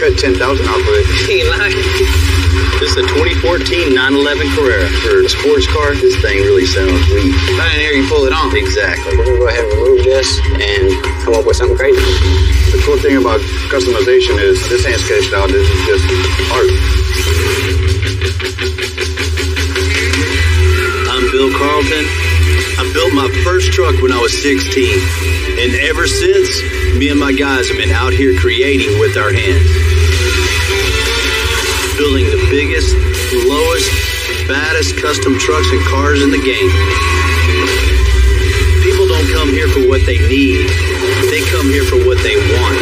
cut 10,000 off of it. He lying. This is a 2014 911 Carrera. For a sports car, this thing really sounds weak. I didn't hear you pull it on. Exactly. We're gonna go ahead and remove this and come up with something crazy. The cool thing about customization is this ain't sketched out. This is just art. I'm Bill Carlton. I built my first truck when I was 16. And ever since, me and my guys have been out here creating with our hands. Building the biggest, lowest, baddest custom trucks and cars in the game. People don't come here for what they need. They come here for what they want.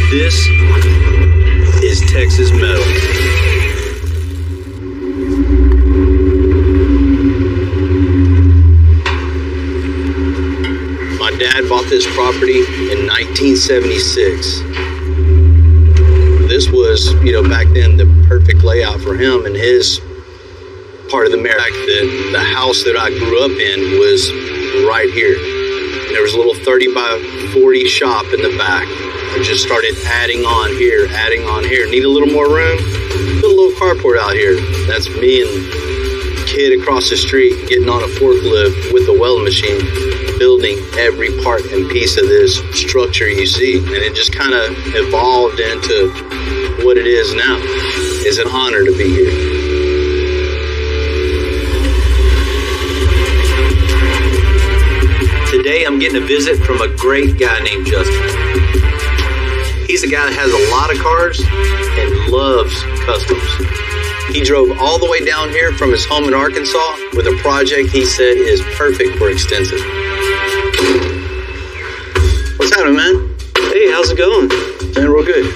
This is Texas Metal. My dad bought this property in 1976. This was, back then the perfect layout for him and his part of the marriage. The house that I grew up in was right here. And there was a little 30 by 40 shop in the back. I just started adding on here. Need a little more room? Put a little carport out here. That's me and the kid across the street getting on a forklift with a welding machine, building every part and piece of this structure you see. And it just kind of evolved into what it is now. It's an honor to be here. Today I'm getting a visit from a great guy named Justin. He's a guy that has a lot of cars and loves customs. He drove all the way down here from his home in Arkansas with a project he said is perfect for extensive. What's happening, man? Hey, how's it going? Man, real good.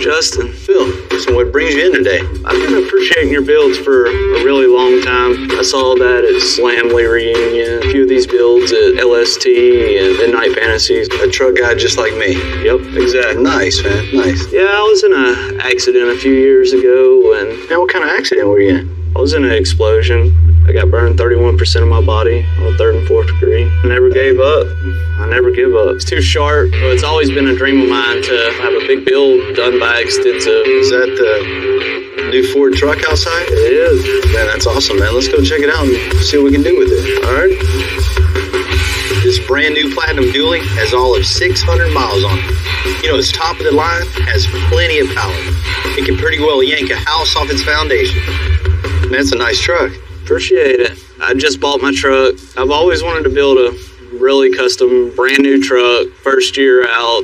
Justin. Phil, so what brings you in today? I've been appreciating your builds for a really long time. I saw that at Slamley Reunion, a few of these builds at LST and Midnight Fantasies. A truck guy just like me. Yep, exactly. Nice, man, nice. Yeah, I was in an accident a few years ago, and Man, what kind of accident were you in? I was in an explosion. I got burned 31% of my body on the 3rd and 4th degree. I never gave up. I never give up. It's too sharp. It's always been a dream of mine to have a big build done by Extensive. Is that the new Ford truck outside? It is. Man, that's awesome, man. Let's go check it out and see what we can do with it. All right. This brand new Platinum Dually has all of 600 miles on it. It's top of the line, has plenty of power. It can pretty well yank a house off its foundation. Man, it's a nice truck. Appreciate it. I just bought my truck. I've always wanted to build a really custom, brand new truck, first year out.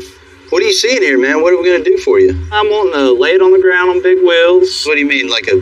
What are you seeing here, man? What are we going to do for you? I'm wanting to lay it on the ground on big wheels. What do you mean, like a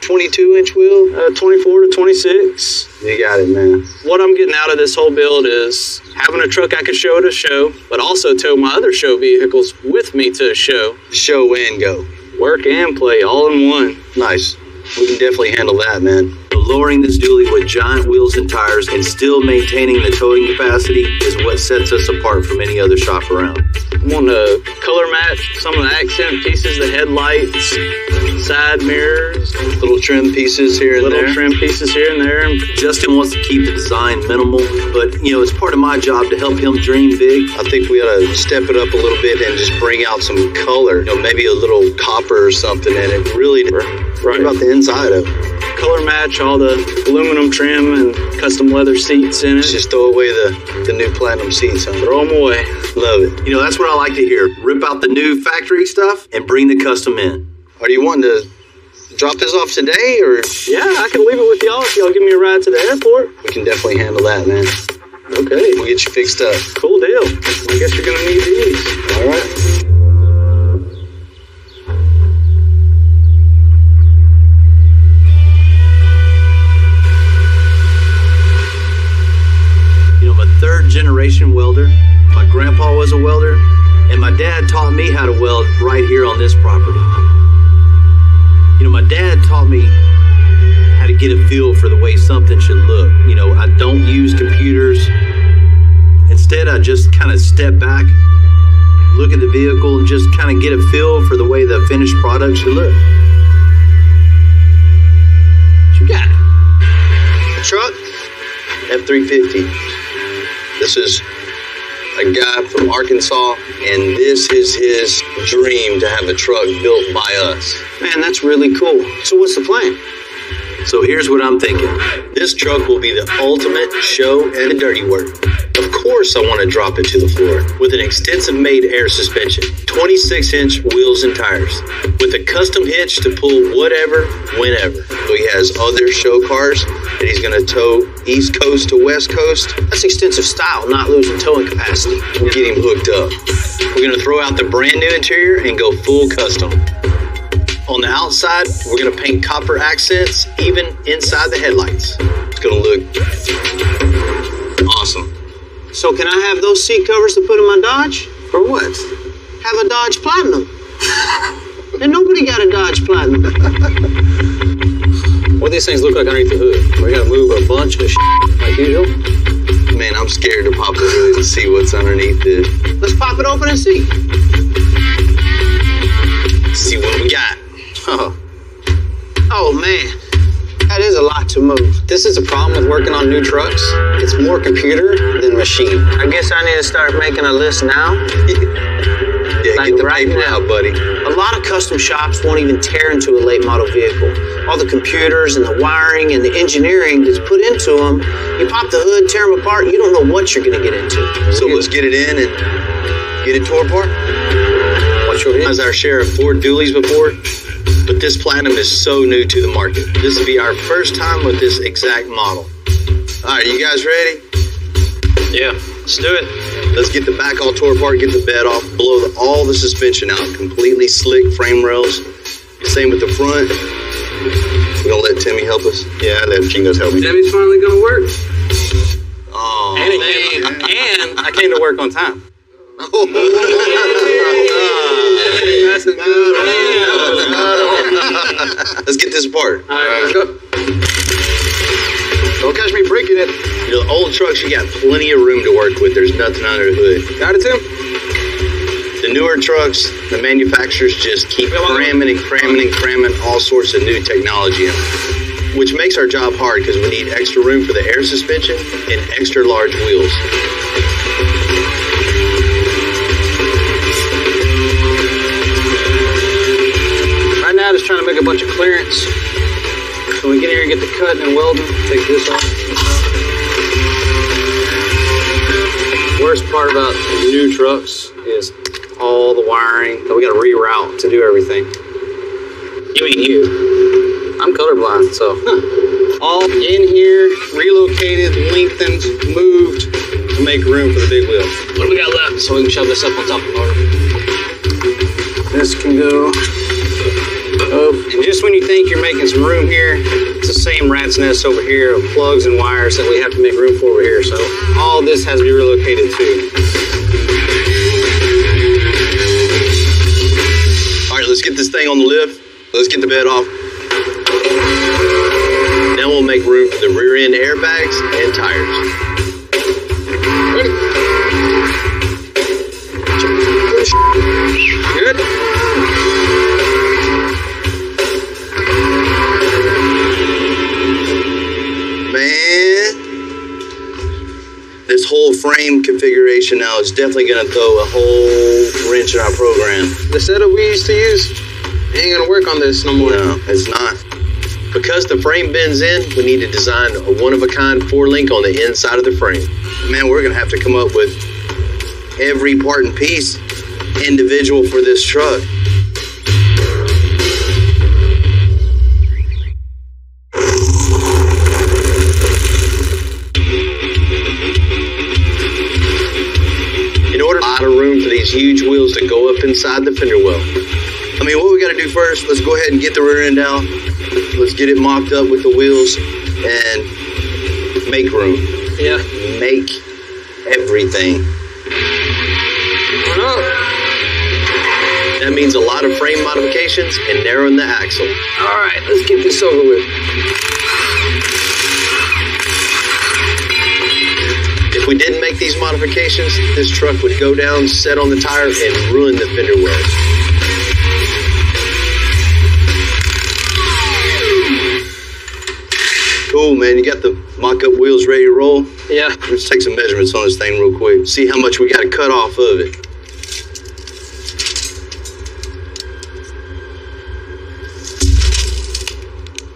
22-inch wheel? 24 to 26. You got it, man. What I'm getting out of this whole build is having a truck I could show at a show, but also tow my other show vehicles with me to a show. Show and go. Work and play all in one. Nice. We can definitely handle that, man. Lowering this dually with giant wheels and tires and still maintaining the towing capacity is what sets us apart from any other shop around. I want to color match some of the accent pieces, the headlights, side mirrors. Little trim pieces here and there. Little trim pieces here and there. Justin wants to keep the design minimal, but, it's part of my job to help him dream big. I think we ought to step it up a little bit and just bring out some color, maybe a little copper or something in it. Really, right about the inside of it. Color match all the aluminum trim and custom leather seats in it. Just throw away the new Platinum seats, huh? Throw them away. Love it. That's what I like to hear. Rip out the new factory stuff and bring the custom in. Are you wanting to drop this off today, or? Yeah, I can leave it with y'all if y'all give me a ride to the airport. We can definitely handle that, man. Okay. We'll get you fixed up. Cool deal. I guess you're gonna need these. All right. Third-generation welder. My grandpa was a welder, and my dad taught me how to weld right here on this property. My dad taught me how to get a feel for the way something should look. I don't use computers. Instead, I just kind of step back, look at the vehicle, and just kind of get a feel for the way the finished product should look. What you got? A truck? F-350. This is a guy from Arkansas, and this is his dream to have a truck built by us. Man, that's really cool. So what's the plan? So here's what I'm thinking. This truck will be the ultimate show and dirty work. Of course I want to drop it to the floor with an extensive made air suspension, 26-inch wheels and tires, with a custom hitch to pull whatever, whenever. So he has other show cars that he's going to tow East Coast to West Coast. That's extensive style, not losing towing capacity. We'll get him hooked up. We're going to throw out the brand new interior and go full custom. On the outside, we're going to paint copper accents, even inside the headlights. It's going to look awesome. So can I have those seat covers to put in my Dodge? For what? Have a Dodge Platinum. And nobody got a Dodge Platinum. What do these things look like underneath the hood? We gotta move a bunch of shit like usual. Man, I'm scared to pop the hood and see what's underneath it. Let's pop it open and see. See what we got. Oh man, that is a lot to move. This is a problem with working on new trucks. It's more computer than machine. I guess I need to start making a list now. Yeah, Like get the right paper now. out, buddy. A lot of custom shops won't even tear into a late model vehicle. All the computers and the wiring and the engineering that's put into them, you pop the hood, tear them apart, you don't know what you're gonna get into. So let's get it in and get it tore apart. What's your hit? As our share of Ford Dualies before, but this Platinum is so new to the market. This will be our first time with this exact model. All right, you guys ready? Yeah, let's do it. Let's get the back all tore apart, get the bed off, blow all the suspension out, completely slick frame rails. Same with the front. We're gonna let Timmy help us. Yeah, I let Chingos help me. Timmy's finally gonna work. Oh, And I came to work on time. That's a good one. Let's get this apart. All right, let's go. Don't catch me breaking it. You know, the old trucks, you got plenty of room to work with. There's nothing under the hood. Got it, Tim? The newer trucks, the manufacturers just keep cramming and cramming and cramming all sorts of new technology in them, which makes our job hard because we need extra room for the air suspension and extra large wheels. Right now, just trying to make a bunch of clearance. So we get here and get the cutting and welding. Take this off. Worst part about new trucks is all the wiring that we got to reroute to do everything. You mean you? I'm colorblind, so all in here, relocated, lengthened, moved to make room for the big wheel. What do we got left? So we can shove this up on top of the motor. This can go up. And just when you think you're making some room here, it's the same rat's nest over here of plugs and wires that we have to make room for over here. So all this has to be relocated too. All right, let's get this thing on the lift. Let's get the bed off. Then we'll make room for the rear end airbags and tires. Good? Man, this whole frame configuration now is definitely going to throw a whole wrench in our program. The setup we used to use ain't gonna work on this no more. No, it's not. Because the frame bends in, we need to design a one-of-a-kind 4-link on the inside of the frame. Man, we're going to have to come up with every part and piece individual for this truck. In order to have a lot of room for these huge wheels to go up inside the fender well. I mean, what we got to do first, let's go ahead and get the rear end out. Let's get it mocked up with the wheels and make room. Yeah. Make everything. That means a lot of frame modifications and narrowing the axle. All right, let's get this over with. If we didn't make these modifications, this truck would go down, set on the tire, and ruin the fender wells. Cool, man. You got the mock-up wheels ready to roll? Yeah. Let's take some measurements on this thing real quick. See how much we got to cut off of it.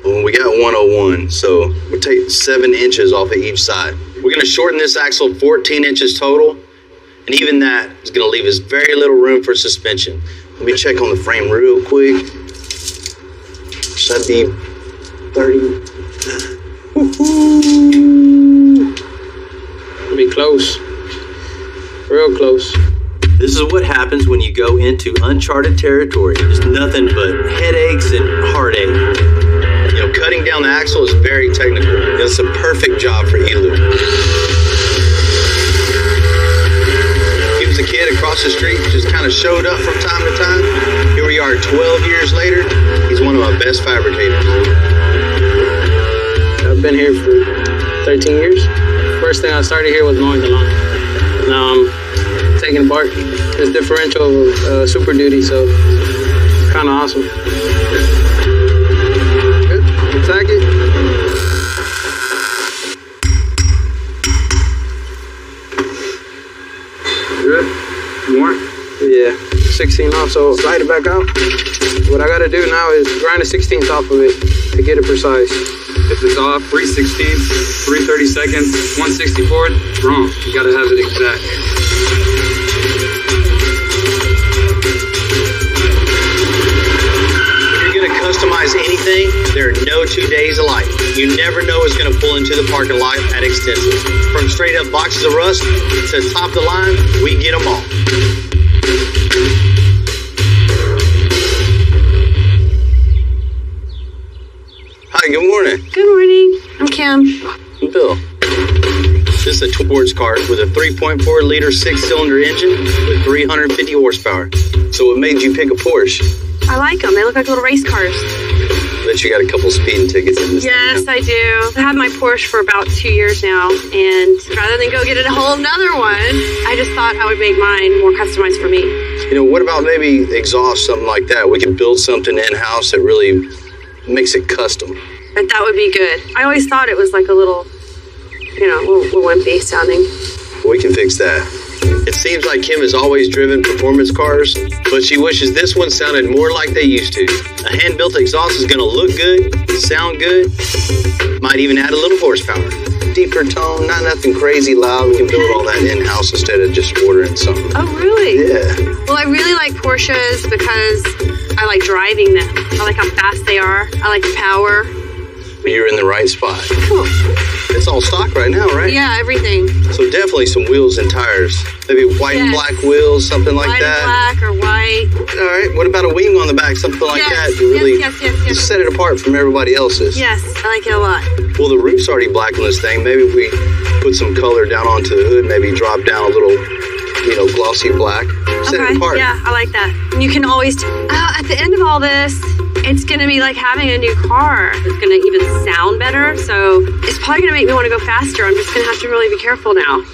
Well, we got 101, so we'll take 7 inches off of each side. We're going to shorten this axle 14 inches total, and even that is going to leave us very little room for suspension. Let me check on the frame real quick. Should that be 30? Woohoo! It'll be close. Real close. This is what happens when you go into uncharted territory. There's nothing but headaches and heartache. You know, cutting down the axle is very technical. It's a perfect job for Elu. He was a kid across the street, just kind of showed up from time to time. Here we are 12 years later. He's one of my best fabricators. I've been here for 13 years. First thing I started here was mowing the lawn. Now I'm taking apart this differential Super Duty, so it's kind of awesome. Good. Attack it. Good. More? Yeah. 16 off, so slide it back out. What I gotta do now is grind a 16th off of it to get it precise. If it's off, 3/16, 3/32, 1/64, it's wrong. You gotta have it exact. If you're gonna customize anything, there are no 2 days alike. You never know what's gonna pull into the parking lot at Extensive. From straight up boxes of rust to top of the line, we get them all. Hi, good morning. Good morning. I'm Kim. I'm Bill. This is a sports car with a 3.4 liter 6-cylinder engine with 350 horsepower. So what made you pick a Porsche? I like them. They look like little race cars. Bet you got a couple speeding tickets in this Yes, thing. I do. I have my Porsche for about 2 years now, and rather than go get a whole nother one, I just thought I would make mine more customized for me. You know, what about maybe exhaust, something like that? We could build something in-house that really makes it custom. But that would be good. I always thought it was like a little, little wimpy sounding. We can fix that. It seems like Kim has always driven performance cars, but she wishes this one sounded more like they used to. A hand-built exhaust is going to look good, sound good, might even add a little horsepower. Deeper tone, not nothing crazy loud. We can build all that in-house instead of just ordering something. Oh, really? Yeah. Well, I really like Porsches because I like driving them. I like how fast they are. I like the power. You're in the right spot. Cool. It's all stock right now, right? Yeah, everything. So definitely some wheels and tires. Maybe white and black wheels, something like White that. and black or white. All right. What about a wing on the back, something like that to really yes. set it apart from everybody else's? Yes, I like it a lot. Well, the roof's already black on this thing. Maybe if we put some color down onto the hood, maybe drop down a little, glossy black. Set it apart. Yeah, I like that. And you can always, at the end of all this, it's going to be like having a new car. It's going to even sound better. So it's probably going to make me want to go faster. I'm just going to have to really be careful now.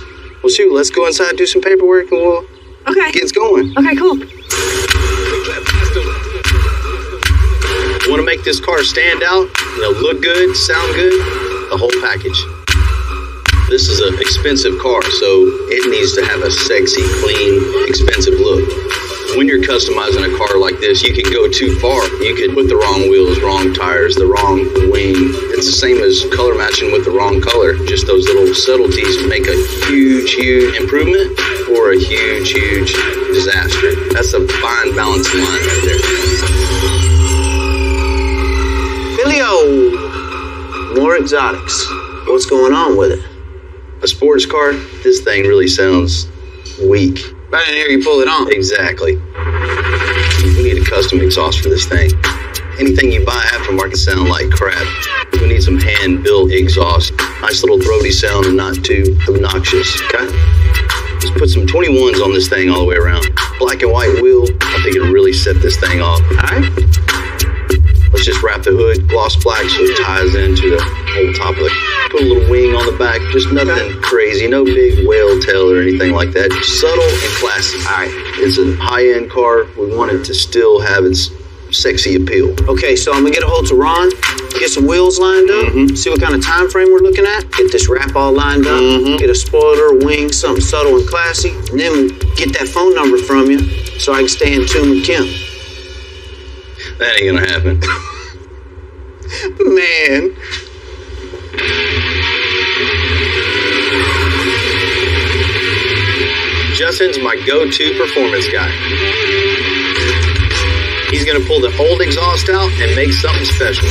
Well, shoot, let's go inside, do some paperwork, and we'll get going. Okay, cool. Want to make this car stand out, look good, sound good, the whole package. This is an expensive car, so it needs to have a sexy, clean, expensive look. When you're customizing a car like this, you can go too far. You could put the wrong wheels, wrong tires, the wrong wing. It's the same as color matching with the wrong color. Just those little subtleties make a huge, huge improvement or a huge, huge disaster. That's a fine balancing line right there. Billy-o! More exotics. What's going on with it? A sports car, this thing really sounds weak. I didn't hear you pull it on. Exactly. We need a custom exhaust for this thing. Anything you buy aftermarket sound like crap. We need some hand-built exhaust. Nice little throaty sound and not too obnoxious, okay? Just put some 21s on this thing all the way around. Black and white wheel, I think it'll really set this thing off. All right? Let's just wrap the hood gloss black so it ties into the whole top of it. Put a little wing on the back, just nothing crazy, no big whale tail or anything like that. Just subtle and classy. All right, it's a high-end car. We want it to still have its sexy appeal. Okay, so I'm gonna get a hold to Ron. Get some wheels lined up. See what kind of time frame we're looking at. Get this wrap all lined up. Get a spoiler, wing, something subtle and classy. And then get that phone number from you so I can stay in tune with Kim. That ain't gonna happen. Man. Justin's my go-to performance guy. He's gonna pull the old exhaust out and make something special.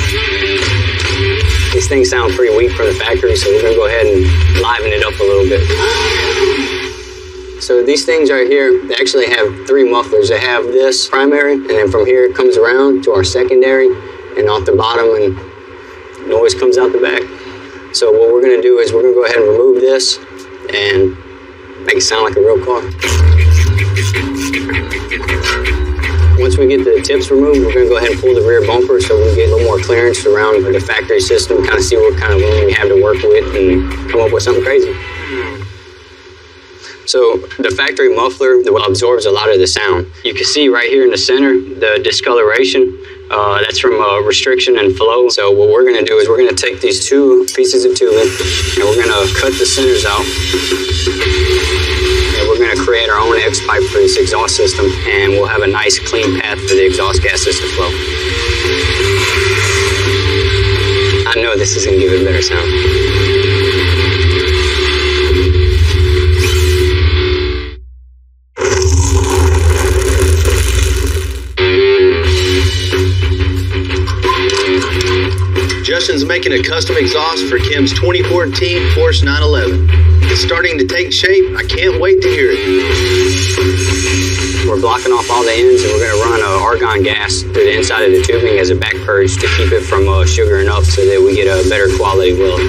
These things sound pretty weak from the factory, so we're gonna go ahead and liven it up a little bit. So these things right here, they actually have 3 mufflers. They have this primary, and then from here it comes around to our secondary, and off the bottom, and noise comes out the back. So what we're gonna do is we're gonna go ahead and remove this and make it sound like a real car. Once we get the tips removed, we're going to go ahead and pull the rear bumper so we can get a little more clearance around the factory system, kind of see what kind of room we have to work with and come up with something crazy. So the factory muffler absorbs a lot of the sound. You can see right here in the center, the discoloration. That's from restriction and flow. So what we're going to do is we're going to take these 2 pieces of tubing and we're going to cut the centers out. And we're going to create our own X pipe for this exhaust system, and we'll have a nice clean path for the exhaust gases to flow. I know this is going to give it a better sound. Justin's making a custom exhaust for Kim's 2014 Porsche 911. It's starting to take shape. I can't wait to hear it. We're blocking off all the ends, and we're going to run argon gas through the inside of the tubing as a back purge to keep it from sugaring up so that we get a better quality weld.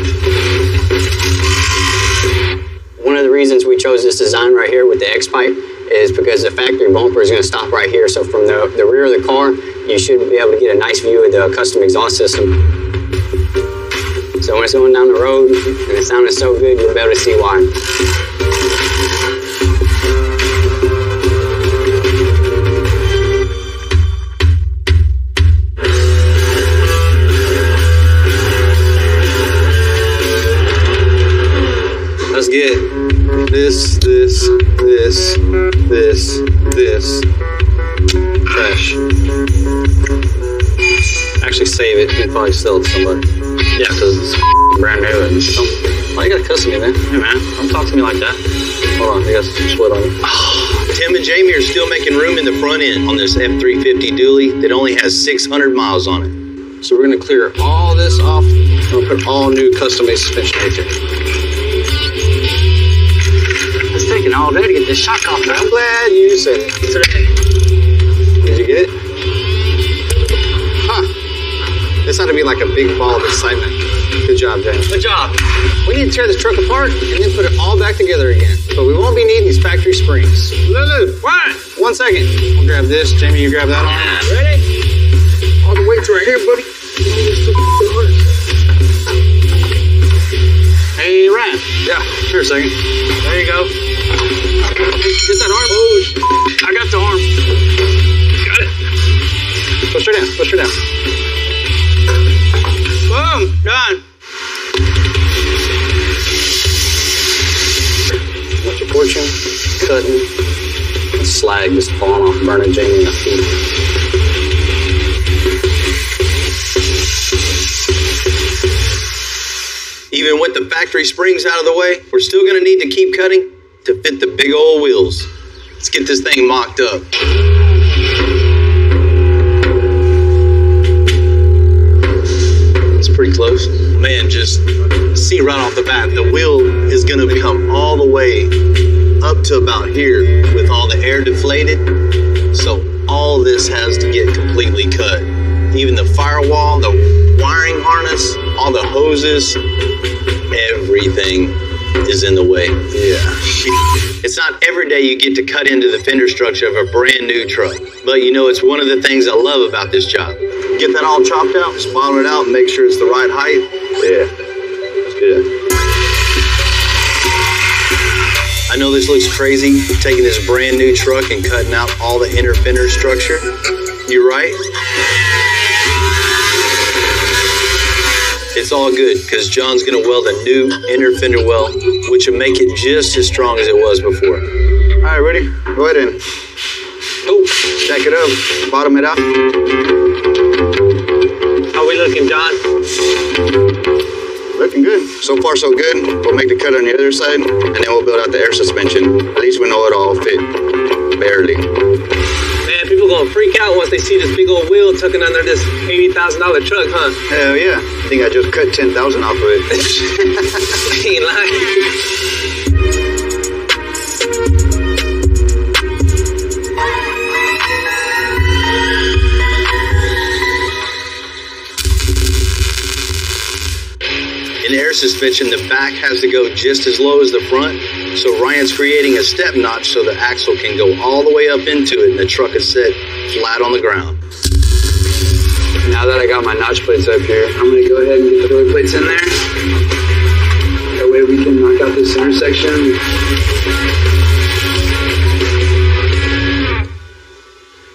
One of the reasons we chose this design right here with the X pipe is because the factory bumper is going to stop right here. So from the rear of the car, you should be able to get a nice view of the custom exhaust system. So when it's going down the road and it sounded so good, you'll be able to see why. Let's get this, fresh. Actually save it, you can probably sell it to somebody. Yeah, because it's brand new. And why you gotta cuss me, man? Hey, man, don't talk to me like that. Hold on, I got some sweat on you. Tim and Jamie are still making room in the front end on this F350 dually that only has 600 miles on it. So we're gonna clear all this off. We'll put all new custom-made suspension right there. It's taking all day to get this shock off. I'm glad you said it. Today. Did you get it? Huh. This ought to be like a big ball of excitement. Good job, James. Good job. We need to tear this truck apart and then put it all back together again. But we won't be needing these factory springs. Lulu, What? 1 second. I'll grab this. Jamie, you grab that arm. Ready? All the weights right here, buddy. Hey, Ryan. Yeah, Here a second. there you go. Get that arm. I got the arm. Got it. Push her down. Push her down. Boom, done. Much of fortune, cutting, and slag just falling off, burning Jamie in the feet. Even with the factory springs out of the way, we're still gonna need to keep cutting to fit the big old wheels. Let's get this thing mocked up. It's pretty close. Man, just see right off the bat, the wheel is gonna come all the way up to about here with all the air deflated. So all this has to get completely cut. Even the firewall, the wiring harness, all the hoses, everything is in the way. Yeah. It's not every day you get to cut into the fender structure of a brand new truck. But you know, it's one of the things I love about this job. Get that all chopped out, just bottom it out, and make sure it's the right height. Yeah, that's good. I know this looks crazy, taking this brand new truck and cutting out all the inner fender structure. You're right. It's all good, because John's going to weld a new inner fender well, which will make it just as strong as it was before. All right, ready? Go ahead and stack it up, bottom it out. How we looking, John? Looking good. So far, so good. We'll make the cut on the other side, and then we'll build out the air suspension. At least we know it'll all fit. Barely. Man, people gonna freak out once they see this big old wheel tucking under this $80,000 truck, huh? Hell yeah. I think I just cut 10,000 off of it. Ain't lying. In air suspension, the back has to go just as low as the front, so Ryan's creating a step notch so the axle can go all the way up into it and the truck is set flat on the ground. Now that I got my notch plates up here, I'm gonna go ahead and get the belly plates in there. That way we can knock out this intersection.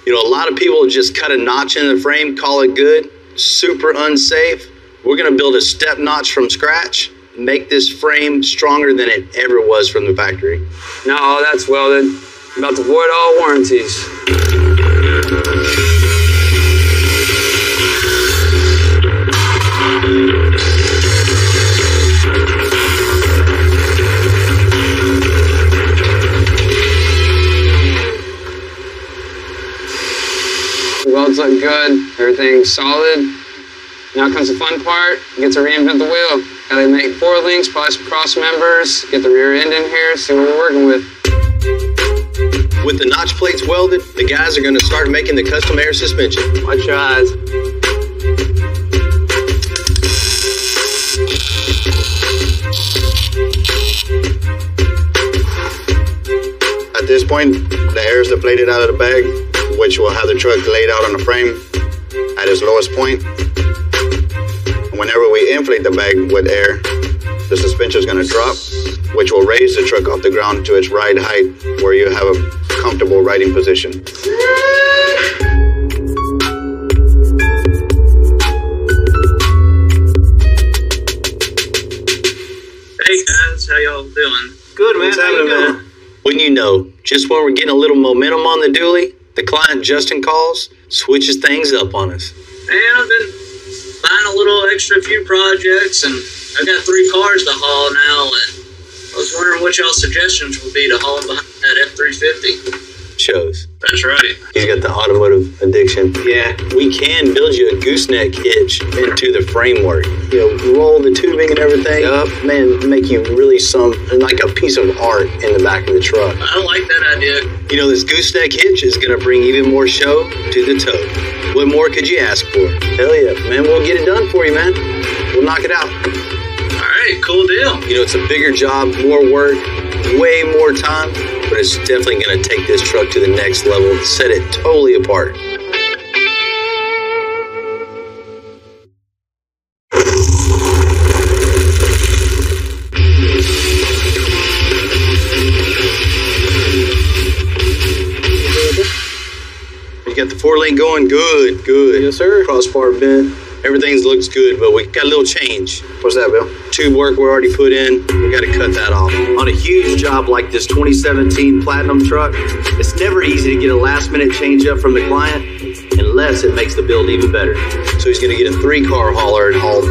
You know, a lot of people just cut a notch in the frame, call it good, super unsafe. We're going to build a step notch from scratch, make this frame stronger than it ever was from the factory. Now all that's welded. I'm about to void all warranties. The welds look good. Everything's solid. Now comes the fun part. Get to reinvent the wheel. Gotta make 4 links, probably some cross members, get the rear end in here, see what we're working with. With the notch plates welded, the guys are going to start making the custom air suspension. Watch your eyes. At this point, the air is deflated out of the bag, which will have the truck laid out on the frame at its lowest point. Whenever we inflate the bag with air, the suspension is going to drop, which will raise the truck off the ground to its ride height, where you have a comfortable riding position. Hey guys, how y'all doing? Good, man. How you doing? When you know, just when we're getting a little momentum on the dually, the client Justin calls, switches things up on us. Man, I've been buying a little extra few projects, and I've got 3 cars to haul now, and I was wondering what y'all's suggestions would be to haul behind that F-350. Shows. That's right. He's got the automotive addiction. Yeah, we can build you a gooseneck hitch into the framework. You know, roll the tubing and everything up, man, make you really like a piece of art in the back of the truck. I like that idea. You know, this gooseneck hitch is going to bring even more show to the tow. What more could you ask for? Hell yeah, man, we'll get it done for you, man. We'll knock it out. All right, cool deal. You know, it's a bigger job, more work, way more time, but it's definitely going to take this truck to the next level, set it totally apart. You got the 4-lane going? Good, good. Yes, sir. Crossbar bent. Everything looks good, but we got a little change. What's that, Bill? Tube work we're already put in, we got to cut that off. On a huge job like this 2017 Platinum truck, it's never easy to get a last-minute change up from the client unless it makes the build even better. So he's going to get a 3-car hauler and haul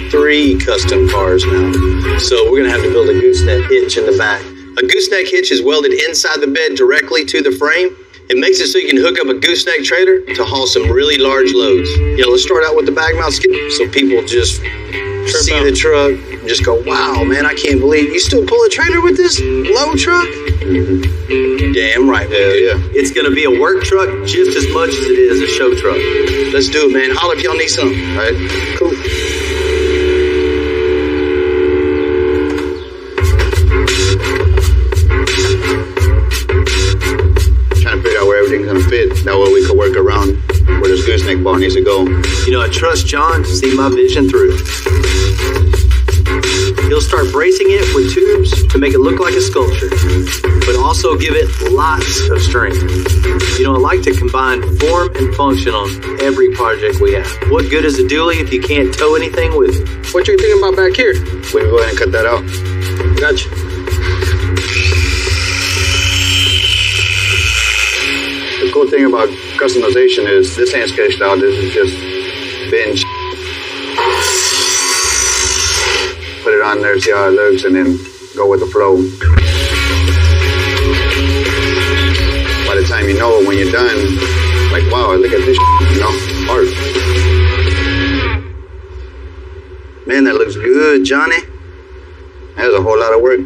3 custom cars now. So we're going to have to build a gooseneck hitch in the back. A gooseneck hitch is welded inside the bed directly to the frame. It makes it so you can hook up a gooseneck trailer to haul some really large loads. Yeah, let's start out with the bag mount skid so people just see the truck and just go, wow, man, I can't believe you still pull a trailer with this low truck? Mm-hmm. Damn right, man. Yeah. It's going to be a work truck just as much as it is a show truck. Let's do it, man. Holler if y'all need something. All right, cool. Everything's gonna fit. That way we can work around where this gooseneck bar needs to go. You know, I trust John to see my vision through. He'll You'll start bracing it with tubes to make it look like a sculpture, but also give it lots of strength. You know, I like to combine form and function on every project we have. What good is a dually if you can't tow anything with it? What you thinking about back here? We can go ahead and cut that out. Gotcha. The cool thing about customization is this ain't sketched out. This is just binge. Put it on there, see how it looks, and then go with the flow. By the time you know it, when you're done, like, wow, look at this, you know, art. Man, that looks good, Johnny. That was a whole lot of work.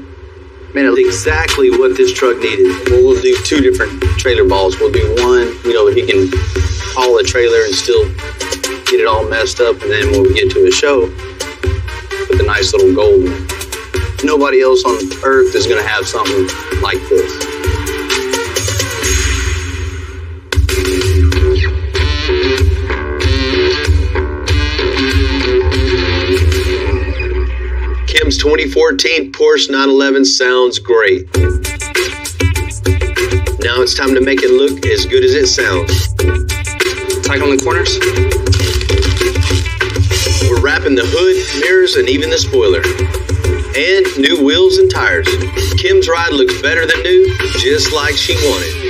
Man, it's exactly what this truck needed. We'll do 2 different trailer balls. We'll do one, you know, he can haul a trailer and still get it all messed up, and then when we get to a show, put the nice little gold one. Nobody else on earth is going to have something like this. Kim's 2014 Porsche 911 sounds great. Now it's time to make it look as good as it sounds. Tight on the corners. We're wrapping the hood, mirrors, and even the spoiler. And new wheels and tires. Kim's ride looks better than new, just like she wanted.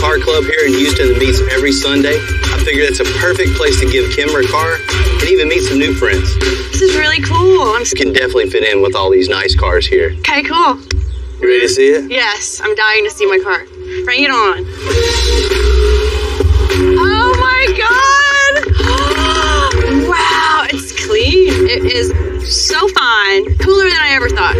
Car club here in Houston that meets every Sunday. I figured it's a perfect place to give Kim her car and even meet some new friends. This is really cool. You can definitely fit in with all these nice cars here. Okay, cool. You ready to see it? Yes, I'm dying to see my car. Bring it on. Oh my God! Wow, it's clean. It is so fine. Cooler than I ever thought.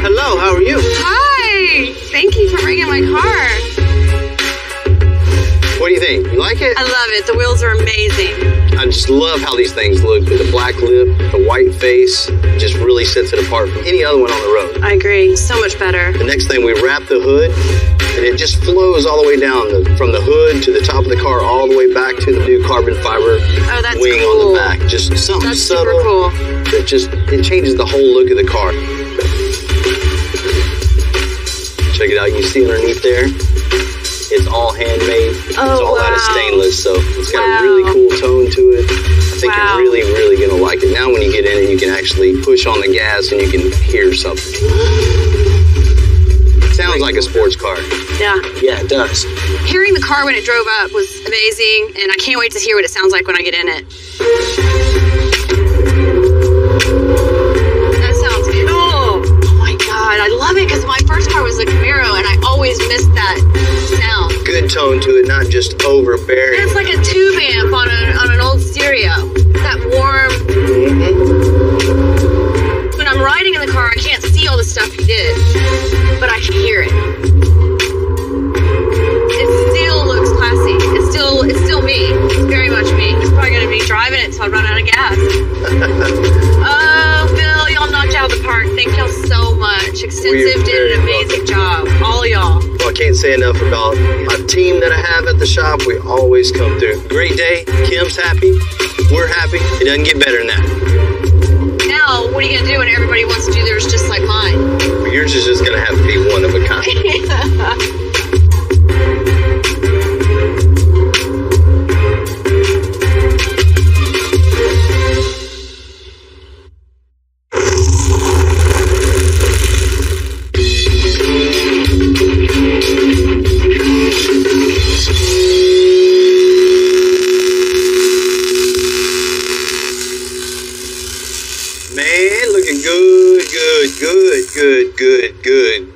Hello, how are you? Hi! Thank you for bringing my car. What do you think? You like it? I love it. The wheels are amazing. I just love how these things look with the black lip, the white face. It just really sets it apart from any other one on the road. I agree. So much better. The next thing, we wrap the hood, and it just flows all the way down from the hood to the top of the car, all the way back to the new carbon fiber wing cool. on the back. Just something that's subtle. Super cool. That it changes the whole look of the car. Check it out. You see underneath there? It's all handmade. Oh, it's all out of stainless, so it's got a really cool tone to it. I think you're really, really going to like it. Now when you get in it, you can actually push on the gas and you can hear something. It sounds like a sports car. Yeah. Yeah, it does. Hearing the car when it drove up was amazing, and I can't wait to hear what it sounds like when I get in it. That sounds cool. Oh my God, I love it because my first car was a Camaro, and I always missed that sound. Good tone to it, not just overbearing. And it's like a tube amp on an old stereo. That warm. When I'm riding in the car, I can't see all the stuff he did, but I can hear it. It still looks classy. It's still me. It's very much me. He's probably gonna be driving it until I run out of gas. Oh, Bill, y'all knocked out of the park. Thank y'all so much. Extensive did an amazing job. All of y'all. Well, I can't say enough about my team that I have at the shop. We always come through. Great day. Kim's happy. We're happy. It doesn't get better than that. Now, what are you gonna do when everybody wants to do theirs just like mine? Well, yours is just gonna have to be one of a kind.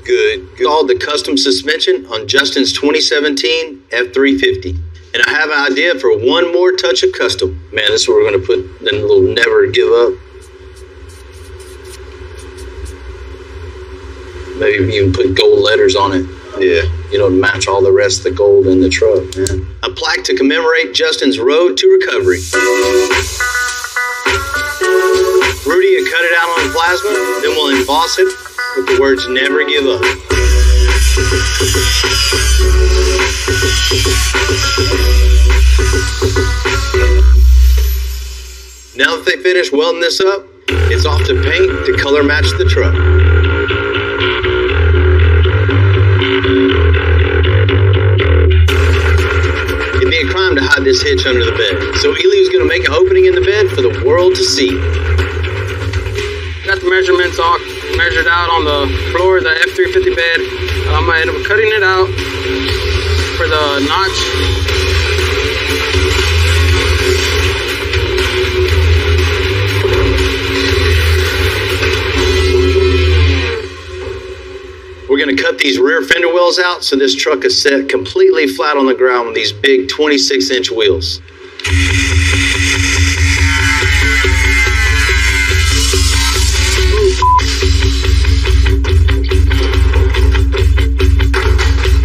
Good. All the custom suspension on Justin's 2017 F350. And I have an idea for one more touch of custom. Man, this is where we're going to put the little never give up. Maybe even put gold letters on it. Yeah. You know, to match all the rest of the gold in the truck, man. A plaque to commemorate Justin's road to recovery. Rudy will cut it out on plasma, then we'll emboss it with the words never give up. Now that they finish welding this up, it's off to paint to color match the truck. It'd be a crime to hide this hitch under the bed, so Ely was going to make an opening in the bed for the world to see. Got the measurements all measured out on the floor of the F350 bed. I'm going to end up cutting it out for the notch. We're going to cut these rear fender wells out so this truck is set completely flat on the ground with these big 26-inch wheels.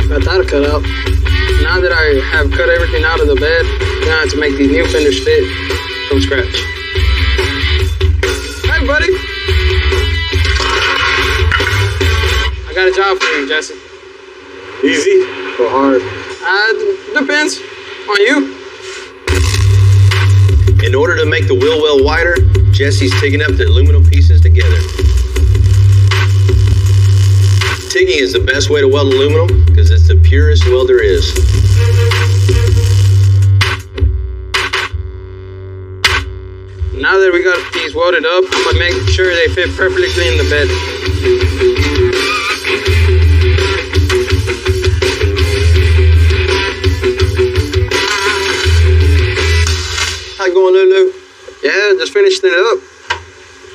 Got that cut out. Now that I have cut everything out of the bed, now I have to make these new fenders fit from scratch. Hey, buddy. I got a job for you, Jesse. Easy or hard? Depends on you. In order to make the wheel well wider, Jesse's taking up the aluminum pieces together. TIGGing is the best way to weld aluminum because it's the purest weld there is. Now that we got these welded up, I'm gonna make sure they fit perfectly in the bed. How you going, Lulu? Yeah, just finished it up.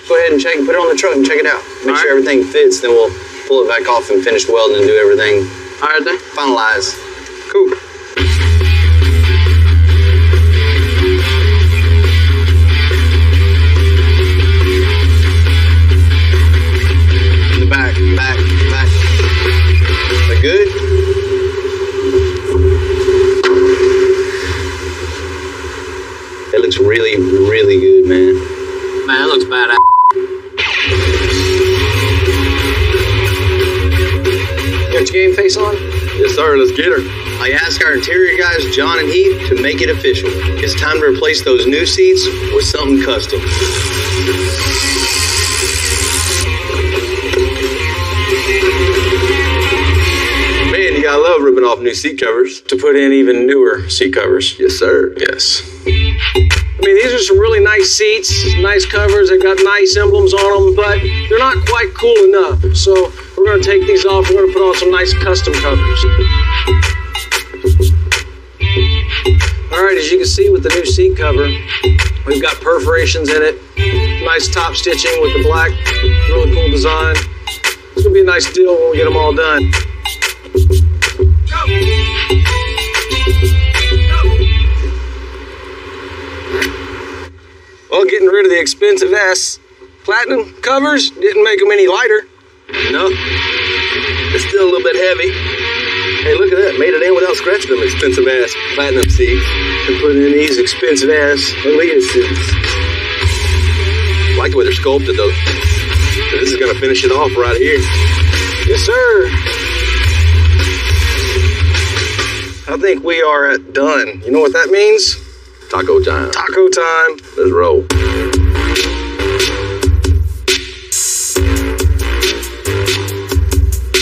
Go ahead and put it on the truck and check it out. Make sure everything fits, then we'll pull it back off and finish welding and do everything. All right then. Finalize. Cool. In the back. That good? It looks really, really good, man. Man, it looks badass. Got your game face on? Yes, sir. Let's get her. I asked our interior guys, John and Heath, to make it official. It's time to replace those new seats with something custom. Man, you gotta love ripping off new seat covers to put in even newer seat covers. Yes, sir. Yes. I mean, these are some really nice seats, nice covers. They've got nice emblems on them, but they're not quite cool enough. So we're going to take these off. We're going to put on some nice custom covers. All right, as you can see with the new seat cover, we've got perforations in it. Nice top stitching with the black. Really cool design. It's going to be a nice deal when we get them all done. Well, getting rid of the expensive ass platinum covers didn't make them any lighter. No, it's still a little bit heavy. Hey, look at that. Made it in without scratching them expensive ass platinum seats And putting in these expensive ass Aaliyah suits. I like the way they're sculpted though. This is gonna finish it off right here. Yes, sir. I think we are done. You know what that means? Taco time. Taco time. Let's roll.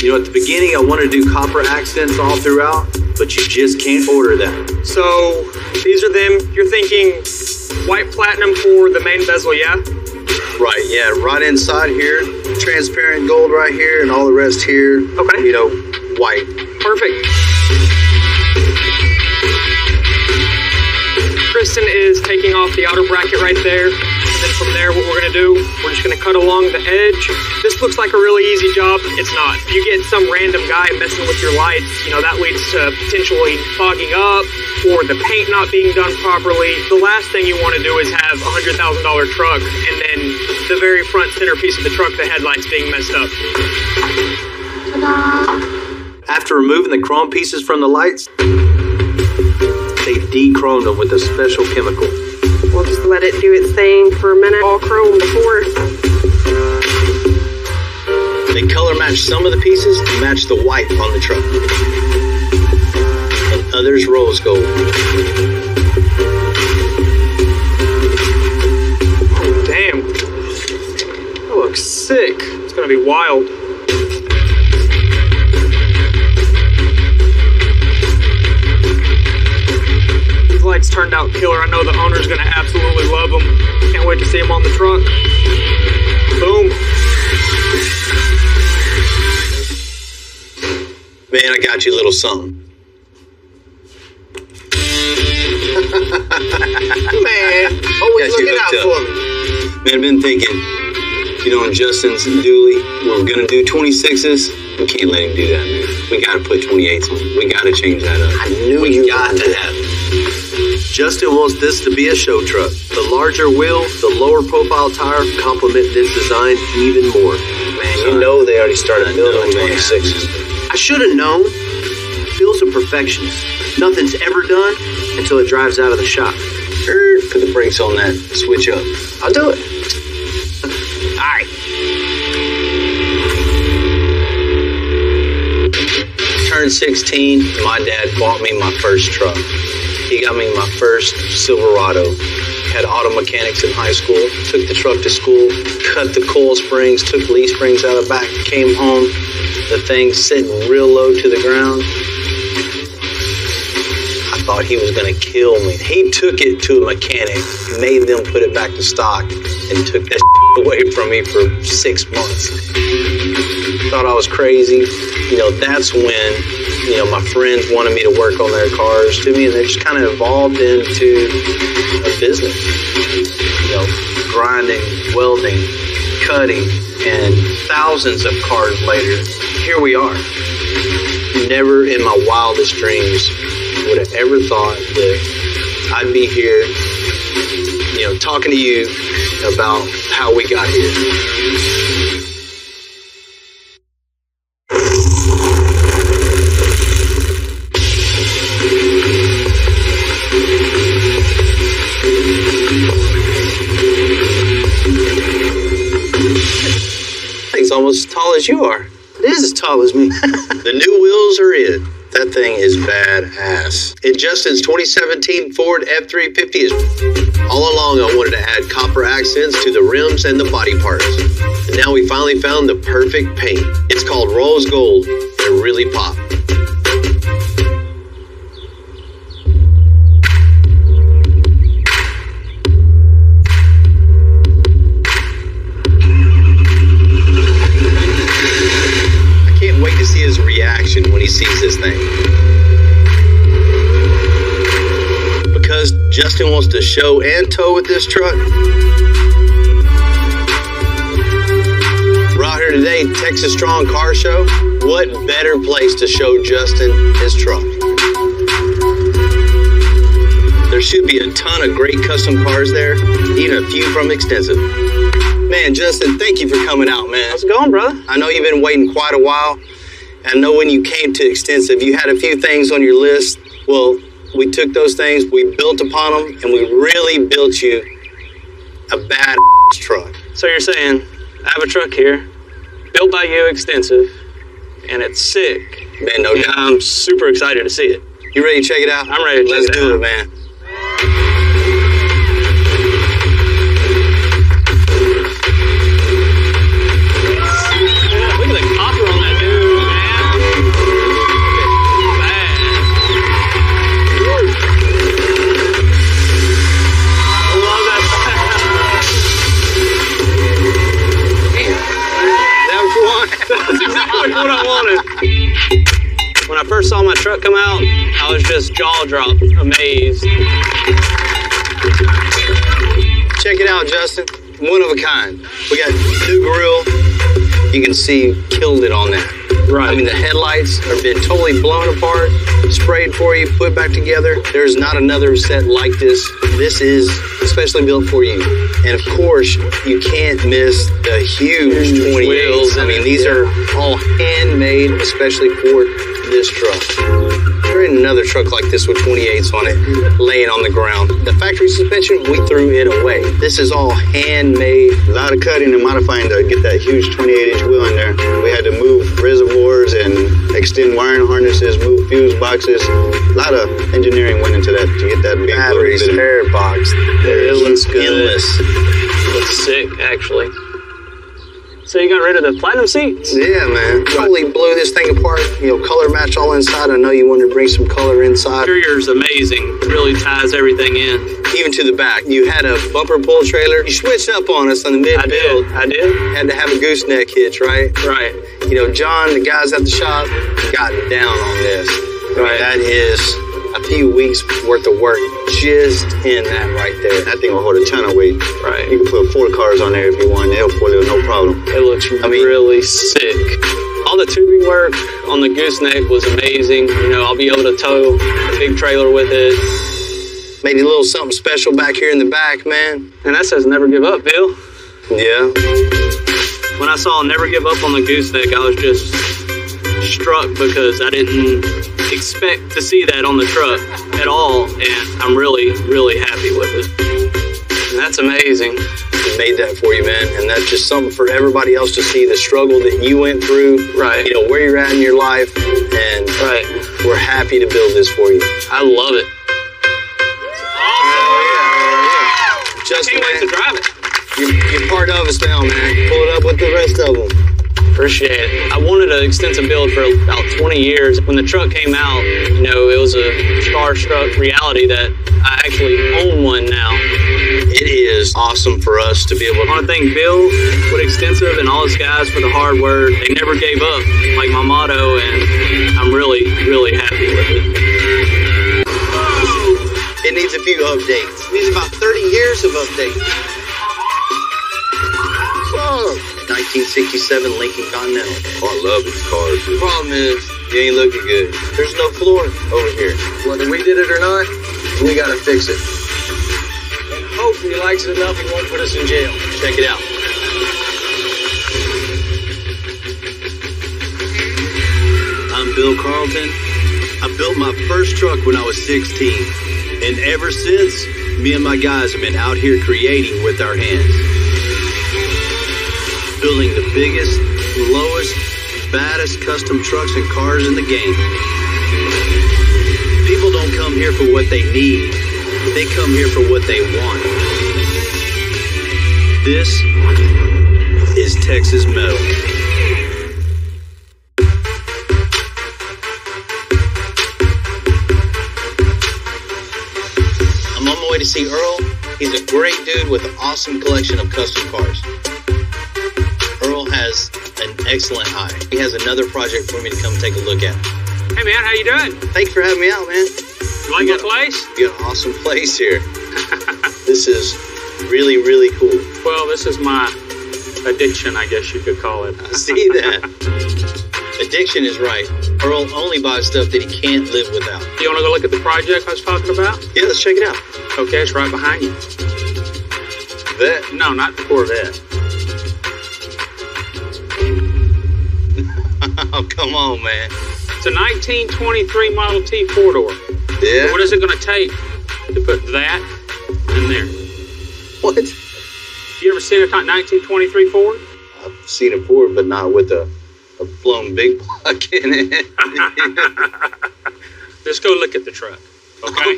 You know, at the beginning, I wanted to do copper accents all throughout, but you just can't order that. So these are them. You're thinking white platinum for the main bezel, yeah? Right, yeah, right inside here, transparent gold right here, and all the rest here, Okay. you know, white. Perfect. Kristen is taking off the outer bracket right there. then from there, what we're gonna do, we're just gonna cut along the edge. This looks like a really easy job. It's not. If you get some random guy messing with your lights, you know, that leads to potentially fogging up or the paint not being done properly. The last thing you want to do is have a $100,000 truck and then the very front centerpiece of the truck, the headlights being messed up. After removing the chrome pieces from the lights, they de-chromed them with a special chemical. We'll just let it do its thing for a minute. All chrome before. They color match some of the pieces to match the white on the truck. And others rose gold. Oh, damn. That looks sick. It's gonna be wild. Lights turned out killer. I know the owner's gonna absolutely love them. Can't wait to see them on the truck. Boom. Man, I got you a little something. Man, always looking out for me. Man, I've been thinking, you know, on Justin's dually, we're gonna do 26s. We can't let him do that, man. We gotta put 28s on. We gotta change that up. I knew you got to have it. Justin wants this to be a show truck. The larger wheel, the lower profile tire complement this design even more. Man, you know they already started building the 26s. I should have known. Bill's a perfectionist. Nothing's ever done until it drives out of the shop. Put the brakes on that. Switch up. I'll do it. All right. Turned 16, my dad bought me my first truck. He got me my first Silverado. Had auto mechanics in high school. Took the truck to school, cut the coil springs, took leaf springs out of the back, came home. The thing sitting real low to the ground. I thought he was gonna kill me. He took it to a mechanic, made them put it back to stock, and took that away from me for 6 months. Thought I was crazy. You know, that's when, you know, my friends wanted me to work on their cars to me, and they just kind of evolved into a business. You know, grinding, welding, cutting, and thousands of cars later, here we are. Never in my wildest dreams would have ever thought that I'd be here, you know, talking to you about how we got here. Thing's almost as tall as you are. It is as tall as me. The new wheels are in. That thing is badass. In Justin's 2017 Ford F-350 is... All along I wanted to add copper accents to the rims and the body parts. And now we finally found the perfect paint. It's called rose gold. It really popped. His reaction when he sees this thing, because Justin wants to show and tow with this truck. We're out here today, Texas Strong Car Show. What better place to show Justin his truck? There should be a ton of great custom cars there, even a few from Extensive. Man, Justin, thank you for coming out, man. How's it going, brother? I know you've been waiting quite a while. I know when you came to Extensive, you had a few things on your list. Well, we took those things, we built upon them, and we really built you a bad truck. So you're saying, I have a truck here, built by you, Extensive, and it's sick. Man, no doubt. I'm super excited to see it. You ready to check it out? I'm ready to check it out. Let's do it, man. Look at the copper on that dude, man. Bad. I love that. That was one. That's exactly what I wanted. When I first saw my truck come out, I was just jaw dropped, amazed. Check it out, Justin. One of a kind. We got new grill. You can see killed it on that. Right. I mean, the headlights have been totally blown apart, sprayed for you, put back together. There's not another set like this. This is especially built for you. And of course, you can't miss the huge 20 wheels. I mean, these are all handmade, especially for this truck. There ain't another truck like this with 28s on it laying on the ground. The factory suspension, we threw it away. This is all handmade. A lot of cutting and modifying to get that huge 28-inch wheel in there. We had to move reservoirs and extend wiring harnesses, move fuse boxes. A lot of engineering went into that to get that big Batteries, air box. It looks good. Endless. It looks sick, actually. So you got rid of the platinum seats? Yeah, man. Totally blew this thing apart. You know, color match all inside. I know you wanted to bring some color inside. Interior's amazing. Really ties everything in. Even to the back. You had a bumper pull trailer. You switched up on us on the mid-build. I did. Had to have a gooseneck hitch, right? Right. You know, John, the guys at the shop, got down on this. Right. That is a few weeks worth of work just in that right there. That thing will hold a ton of weight. Right. You can put 4 cars on there if you want. They'll pull it, no problem. It looks really sick. All the tubing work on the gooseneck was amazing. You know, I'll be able to tow a big trailer with it. Made a little something special back here in the back, man. And that says never give up, Bill. Yeah. When I saw never give up on the gooseneck, I was just struck because I didn't expect to see that on the truck at all, and I'm really, really happy with it. And that's amazing. We made that for you, man, and that's just something for everybody else to see, the struggle that you went through, right? You know, where you're at in your life, and right, we're happy to build this for you. I love it. Awesome. Just can't wait to drive it. You're part of us now, man. Pull it up with the rest of them. Appreciate it. I wanted an extensive build for about 20 years. When the truck came out, you know, it was a starstruck reality that I actually own one now. It is awesome for us to be able to. I want to thank Bill with Extensive and all his guys for the hard work. They never gave up, like my motto, and I'm really, really happy with it. It needs a few updates. It needs about 30 years of updates. Whoa. 1967 Lincoln Continental. Oh, I love these cars. The problem is, you ain't looking good. There's no floor over here. Whether we did it or not, we gotta fix it. And hope he likes it enough he won't put us in jail. Check it out. I'm Bill Carlton. I built my first truck when I was 16. And ever since, me and my guys have been out here creating with our hands. Building the biggest, lowest, baddest custom trucks and cars in the game. People don't come here for what they need. They come here for what they want. This is Texas Metal. I'm on my way to see Earl. He's a great dude with an awesome collection of custom cars. Earl has an excellent eye. He has another project for me to come take a look at. Hey man, how you doing? Thanks for having me out, man. You like my place? You got an awesome place here. This is really, really cool. Well, this is my addiction, I guess you could call it. I see that. Addiction is right. Earl only buys stuff that he can't live without. You want to go look at the project I was talking about? Yeah, let's check it out. Okay, it's right behind you. That? No, not the Corvette. Oh, come on, man. It's a 1923 Model T 4-door. Yeah? What is it going to take to put that in there? What? You ever seen a 1923 Ford? I've seen it before, but not with a blown big block in it. Just go look at the truck. Okay?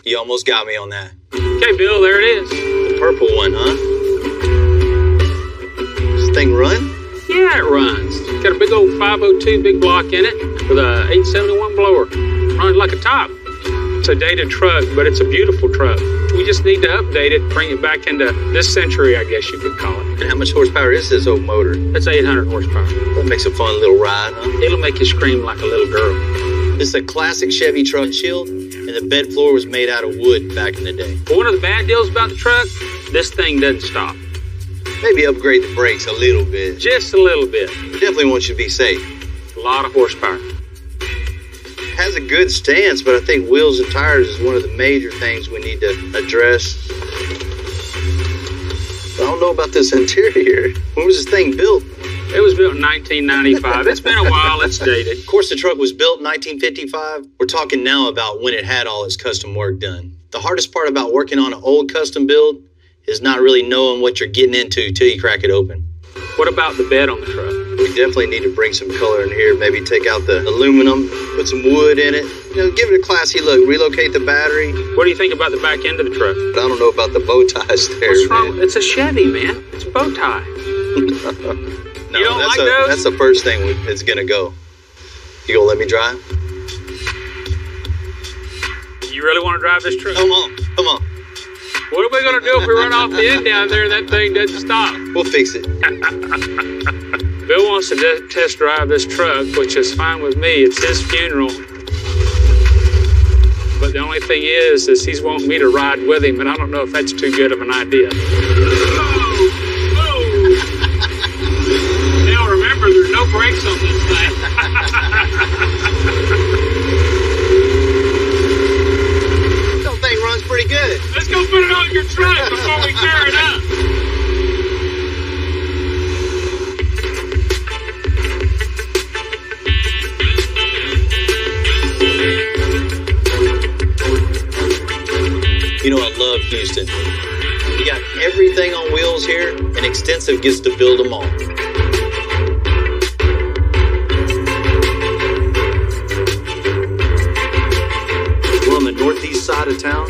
You almost got me on that. Okay, Bill, there it is. The purple one, huh? Does this thing run? Yeah, it runs. It's got a big old 502 big block in it with a 871 blower. Runs like a top. It's a dated truck, but it's a beautiful truck. We just need to update it, bring it back into this century, I guess you could call it. And how much horsepower is this old motor? It's 800 horsepower. That makes a fun little ride, huh? It'll make you scream like a little girl. This is a classic Chevy truck shield. and the bed floor was made out of wood back in the day. But one of the bad deals about the truck, this thing doesn't stop. Maybe upgrade the brakes a little bit. Just a little bit. Definitely want you to be safe. A lot of horsepower. Has a good stance, but I think wheels and tires is one of the major things we need to address. I don't know about this interior. When was this thing built? It was built in 1995. It's been a while. It's dated. Of course, the truck was built in 1955. We're talking now about when it had all its custom work done. The hardest part about working on an old custom build is not really knowing what you're getting into till you crack it open. What about the bed on the truck? We definitely need to bring some color in here. Maybe take out the aluminum, put some wood in it. You know, give it a classy look. Relocate the battery. What do you think about the back end of the truck? But I don't know about the bow ties there. What's wrong? It's a Chevy, man. It's a bow tie. No, you don't that's like those? That's the first thing it's gonna go. You gonna let me drive? You really want to drive this truck? Come on. What are we gonna do if we run off the end down there and that thing doesn't stop? We'll fix it. Bill wants to test drive this truck, which is fine with me. It's his funeral. But the only thing is he's wanting me to ride with him, and I don't know if that's too good of an idea. Now remember, there's no brakes on this thing. This thing runs pretty good. Let's go put it on your truck before we tear it up. You know, I love Houston. We got everything on wheels here, and Extensive gets to build them all. We're on the northeast side of town.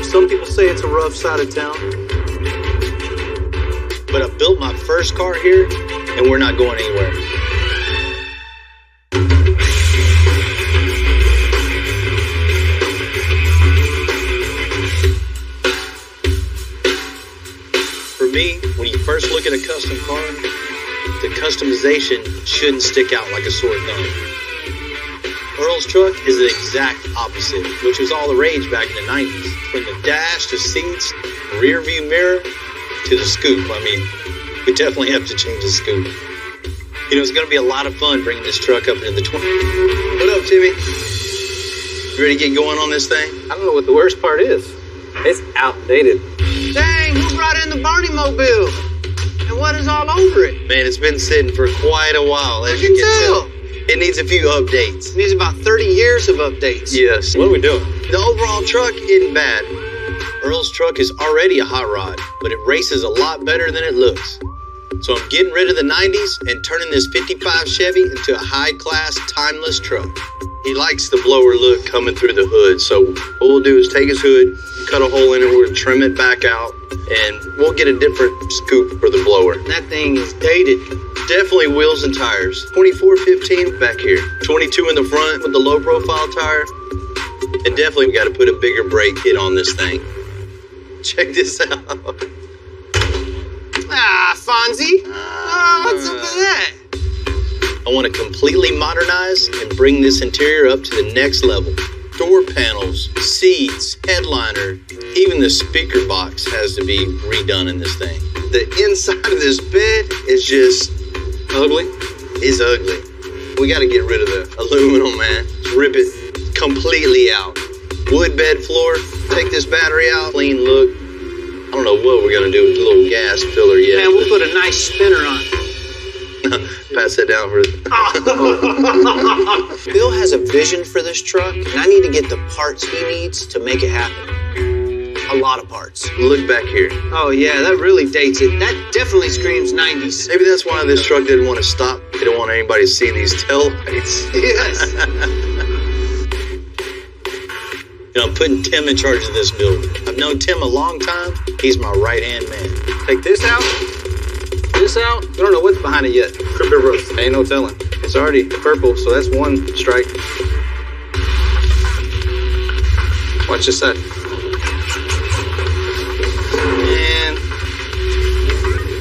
Some people say it's a rough side of town. But I built my first car here, and we're not going anywhere. When you first look at a custom car, the customization shouldn't stick out like a sore thumb. Earl's truck is the exact opposite, which was all the rage back in the 90s. From the dash to seats, rear view mirror to the scoop. I mean, we definitely have to change the scoop. You know, it's going to be a lot of fun bringing this truck up into the 20s. What up, Timmy? You ready to get going on this thing? I don't know what the worst part is. It's outdated. Dang, who brought in the Barney Mobile? And what is all over it? Man, it's been sitting for quite a while, as you can tell. It needs a few updates. It needs about 30 years of updates. Yes. What are we doing? The overall truck isn't bad. Earl's truck is already a hot rod, but it races a lot better than it looks. So I'm getting rid of the 90s and turning this 55 Chevy into a high-class, timeless truck. He likes the blower look coming through the hood, so what we'll do is take his hood, cut a hole in it, we'll trim it back out, and we'll get a different scoop for the blower. That thing is dated. Definitely wheels and tires. 2415 back here. 22 in the front with the low profile tire. And definitely we got to put a bigger brake kit on this thing. Check this out. Ah, Fonzie. What's up with that? I want to completely modernize and bring this interior up to the next level. Door panels, seats, headliner, even the speaker box has to be redone in this thing. The inside of this bed is just ugly. It's ugly. We got to get rid of the aluminum, man. Rip it completely out. Wood bed floor, take this battery out, clean look. I don't know what we're going to do with the little gas filler yet. Man, we'll put a nice spinner on it. Pass that down for Bill has a vision for this truck, and I need to get the parts he needs to make it happen. A lot of parts. Look back here. Oh, yeah, that really dates it. That definitely screams 90s. Maybe that's why this truck didn't want to stop. They don't want anybody to see these tail lights. Yes. You know, I'm putting Tim in charge of this build. I've known Tim a long time. He's my right-hand man. Take this out. This out. We don't know what's behind it yet. Could be rust. Ain't no telling. It's already purple, so that's one strike. Watch this side. And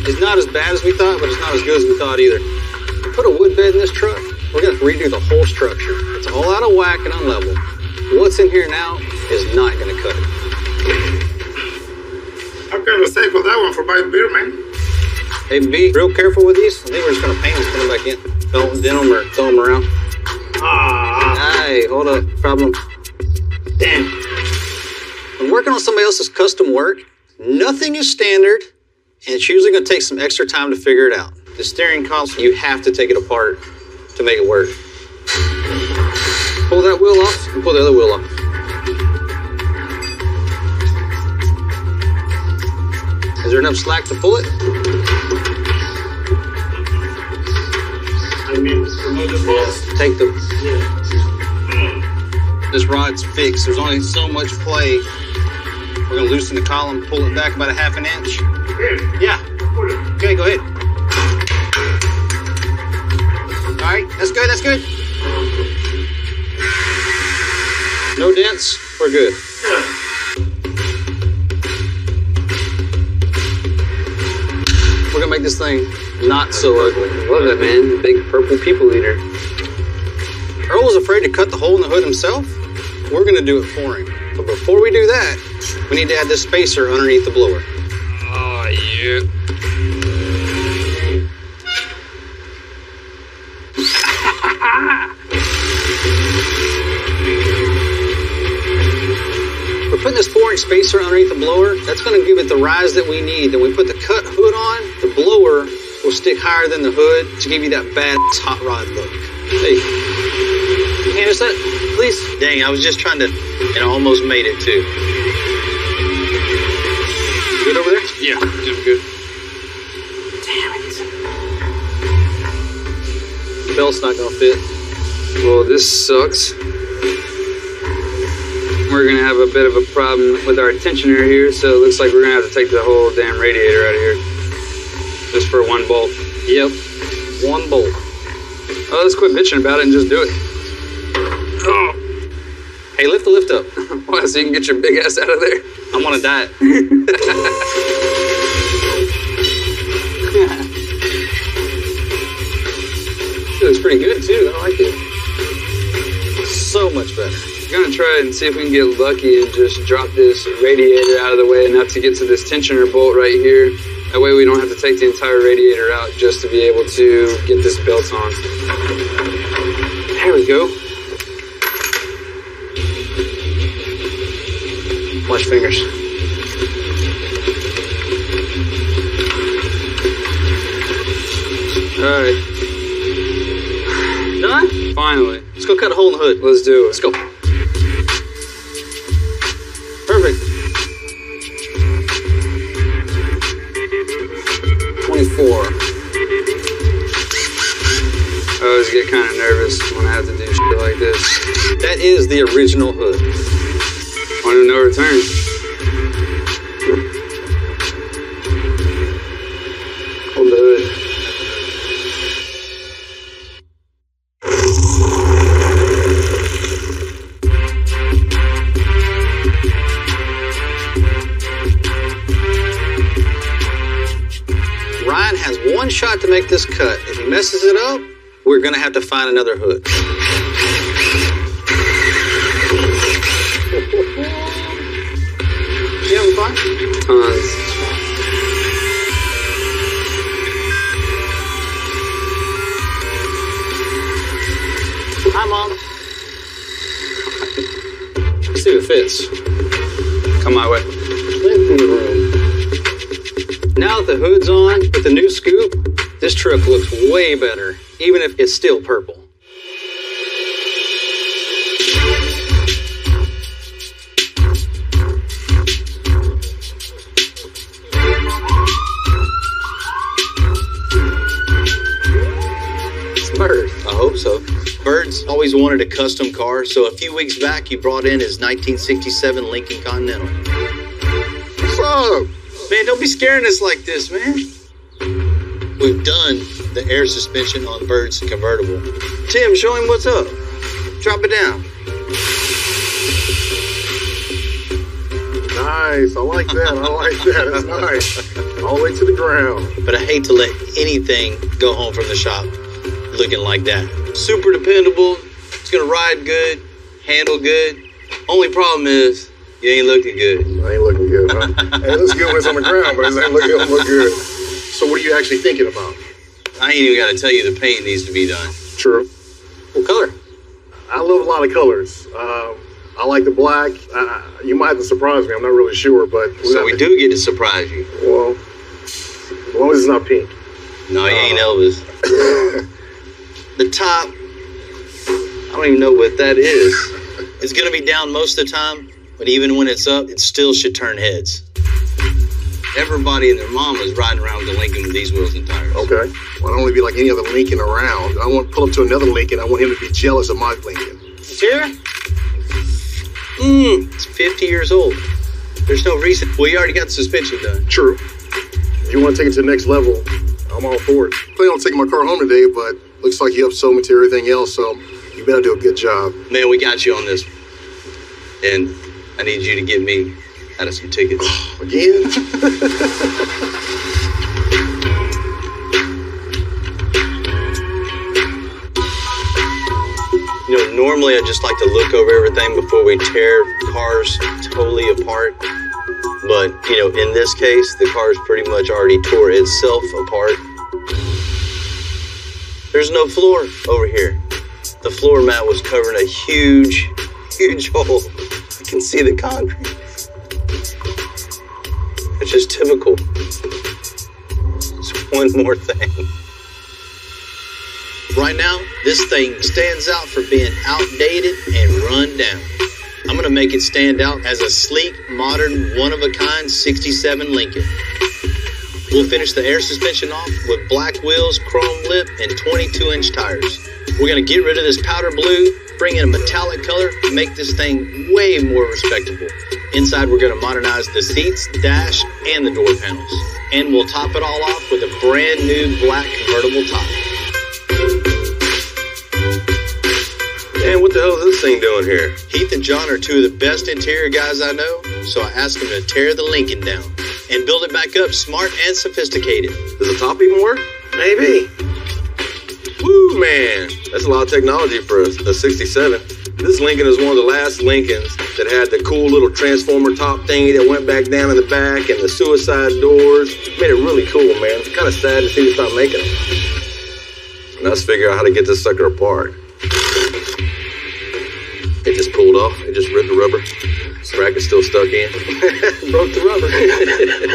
it's not as bad as we thought, but it's not as good as we thought either. Put a wood bed in this truck. We're gonna redo the whole structure. It's all out of whack and unlevel. What's in here now is not going to cut it. I'm kind of safe for that one for buying beer, man. Hey, be real careful with these. I think we're just going to paint them, put them back in. Don't dent them or throw them around. Hey, hold up. Problem. Damn. When working on somebody else's custom work, nothing is standard, and it's usually going to take some extra time to figure it out. The steering console, you have to take it apart to make it work. Pull that wheel off and pull the other wheel off. Is there enough slack to pull it? I mean, remove the bolts. Take the... This rod's fixed. There's only so much play. We're going to loosen the column, pull it back about a half an inch. Yeah. Okay, go ahead. All right, that's good, that's good. No dents, we're good. We're gonna make this thing not so ugly. Love that, man. The big purple people eater. Earl was afraid to cut the hole in the hood himself. We're gonna do it for him. But before we do that, we need to add this spacer underneath the blower. Oh, yeah. We're putting this 4-inch spacer underneath the blower. That's going to give it the rise that we need. Then we put the cut hood on. The blower will stick higher than the hood to give you that badass hot rod look. Hey, can you hand us that, please? Dang, I was just trying to, and I almost made it too. Good over there? Yeah, just good. The belt's not going to fit. Well, this sucks. We're going to have a bit of a problem with our tensioner here, so it looks like we're going to have to take the whole damn radiator out of here. Just for one bolt. Yep, one bolt. Oh, let's quit bitching about it and just do it. Oh. Hey, lift the lift up. Well, so you can get your big ass out of there. I'm on a diet. It looks pretty good, too. I like it. So much better. We're going to try and see if we can get lucky and just drop this radiator out of the way enough to get to this tensioner bolt right here. That way we don't have to take the entire radiator out just to be able to get this belt on. There we go. Watch fingers. All right. Done? Finally. Let's go cut a hole in the hood. Let's do it. Let's go. Perfect. 24. I always get kind of nervous when I have to do shit like this. That is the original hood. Point of no return. Hold the hood. Ryan has one shot to make this cut. If he messes it up, we're going to have to find another hood. You having fun? Tons. Hi, Mom. Let's see if it fits. Come my way. Now that the hood's on with the new scoop, this truck looks way better, even if it's still purple. It's Bird. I hope so. Bird's always wanted a custom car, so a few weeks back he brought in his 1967 Lincoln Continental. What's up? Man, don't be scaring us like this, man. We've done the air suspension on Bird's convertible. Tim, show him what's up. Drop it down. Nice. I like that. I like that. It's nice. All the way to the ground. But I hate to let anything go home from the shop looking like that. Super dependable. It's going to ride good, handle good. Only problem is, you ain't looking good. I ain't looking good, huh? Hey, it looks good when it's on the ground, but it ain't looking good. So what are you actually thinking about? I ain't even got to tell you the paint needs to be done. True. What color? I love a lot of colors. I like the black. You might have to surprise me. I'm not really sure, but... So we do get to surprise you. Well, as long as it's not pink. No, you ain't Elvis. The top, I don't even know what that is. It's going to be down most of the time, but even when it's up, it still should turn heads. Everybody and their mom is riding around with a Lincoln with these wheels and tires. Okay. Well, I don't want to be like any other Lincoln around. I want to pull up to another Lincoln. I want him to be jealous of my Lincoln. Sure? It's 50 years old. There's no reason. Well, you already got the suspension done. True. If you want to take it to the next level, I'm all for it. I plan on taking my car home today, but looks like you upsold me to everything else, so you better do a good job. Man, we got you on this one. And I need you to get me out of some tickets. Again? You know, normally I just like to look over everything before we tear cars totally apart. But, you know, in this case, the car's pretty much already tore itself apart. There's no floor over here. The floor mat was covering a huge, huge hole. I can see the concrete. It's just typical. It's one more thing. Right now, this thing stands out for being outdated and run down. I'm gonna make it stand out as a sleek, modern, one-of-a-kind 67 Lincoln. We'll finish the air suspension off with black wheels, chrome lip, and 22-inch tires. We're gonna get rid of this powder blue, bring in a metallic color, and make this thing way more respectable. Inside, we're gonna modernize the seats, dash, and the door panels. And we'll top it all off with a brand new black convertible top. Man, what the hell is this thing doing here? Heath and John are two of the best interior guys I know, so I asked them to tear the Lincoln down and build it back up smart and sophisticated. Does the top even work? Maybe. Woo, man. That's a lot of technology for a 67. This Lincoln is one of the last Lincolns that had the cool little transformer top thingy that went back down in the back and the suicide doors. Made it really cool, man. It's kind of sad to see they stop making it. And let's figure out how to get this sucker apart. It just pulled off. It just ripped the rubber. Bracket's still stuck in. Broke the rubber.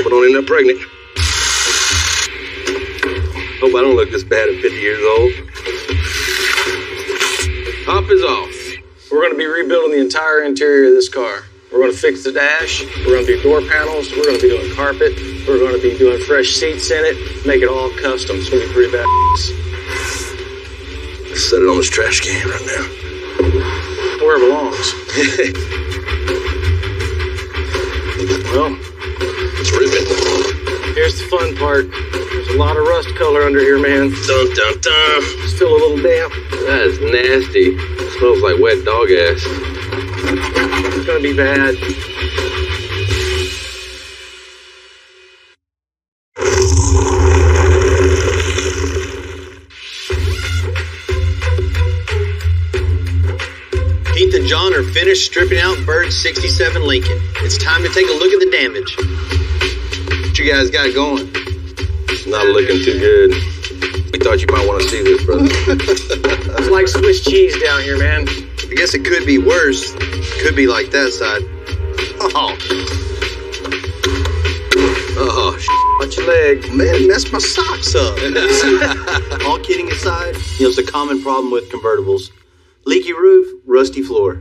But don't end up pregnant. Hope I don't look this bad at 50 years old. Top is off. We're going to be rebuilding the entire interior of this car. We're going to fix the dash. We're going to do door panels. We're going to be doing carpet. We're going to be doing fresh seats in it. Make it all custom. It's going to be pretty bad. Let's set it on this trash can right now. Where it belongs. Well, it's ripping. Here's the fun part. There's a lot of rust color under here, man. Dun, dun, dun. Still a little damp. That is nasty. It smells like wet dog ass. It's gonna be bad. Heath and John are finished stripping out Bird's 67 Lincoln. It's time to take a look at the damage. What you guys got going? It's not looking too good. We thought you might want to see this, brother. It's like Swiss cheese down here, man. I guess it could be worse. Could be like that side. Oh, watch your leg. Man, it messed my socks up. All kidding aside, you know, it's a common problem with convertibles. Leaky roof, rusty floor.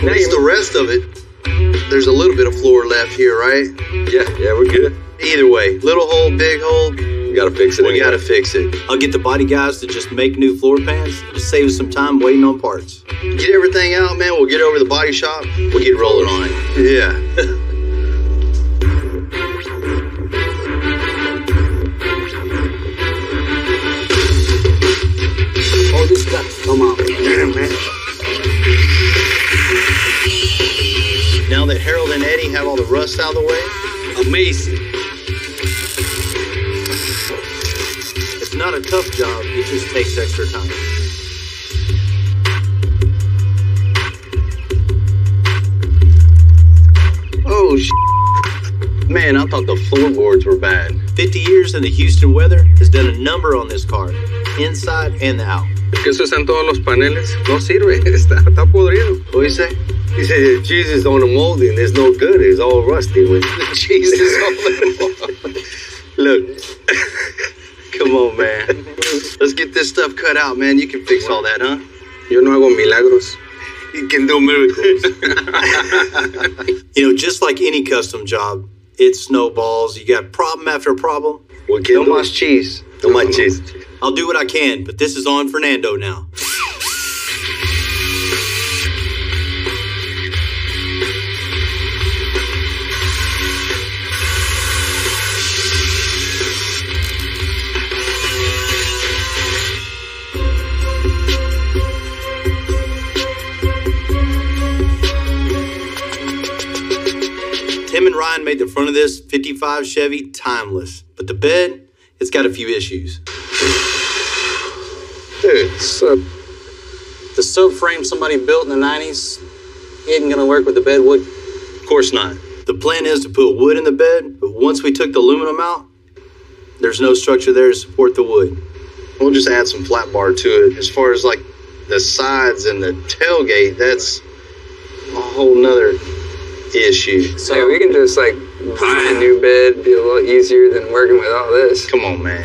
That's the rest of it. There's a little bit of floor left here, right? Yeah, we're good. Either way, little hole, big hole. We gotta fix it. We gotta fix it. I'll get the body guys to just make new floor pans. Just save us some time waiting on parts. Get everything out, man. We'll get over to the body shop. We'll get rolling on it. Yeah. Oh, this got to come out. Damn, man. Now that Harold and Eddie have all the rust out of the way, Amazing. it's not a tough job. It just takes extra time. Oh, Man, I thought the floorboards were bad. 50 years in the Houston weather has done a number on this car, inside and out. Que eso está en todos los paneles. No sirve. Está podrido. What do you say? He said the cheese is on the molding. It's no good. It's all rusty. With cheese is all in. Look. Come on, man. Let's get this stuff cut out, man. You can fix all that, huh? Yo no hago milagros. He can do miracles. You know, just like any custom job, it snowballs. You got problem after problem. No más cheese. No más cheese. I'll do what I can, but this is on Fernando now. Tim and Ryan made the front of this 55 Chevy timeless, but the bed, it's got a few issues. Dude, the subframe somebody built in the 90s isn't gonna work with the bed wood? Of course not. The plan is to put wood in the bed, but once we took the aluminum out, there's no structure there to support the wood. We'll just add some flat bar to it. As far as like the sides and the tailgate, that's a whole nother issue. So we can just like buy a new bed, be a little easier than working with all this. Come on, man.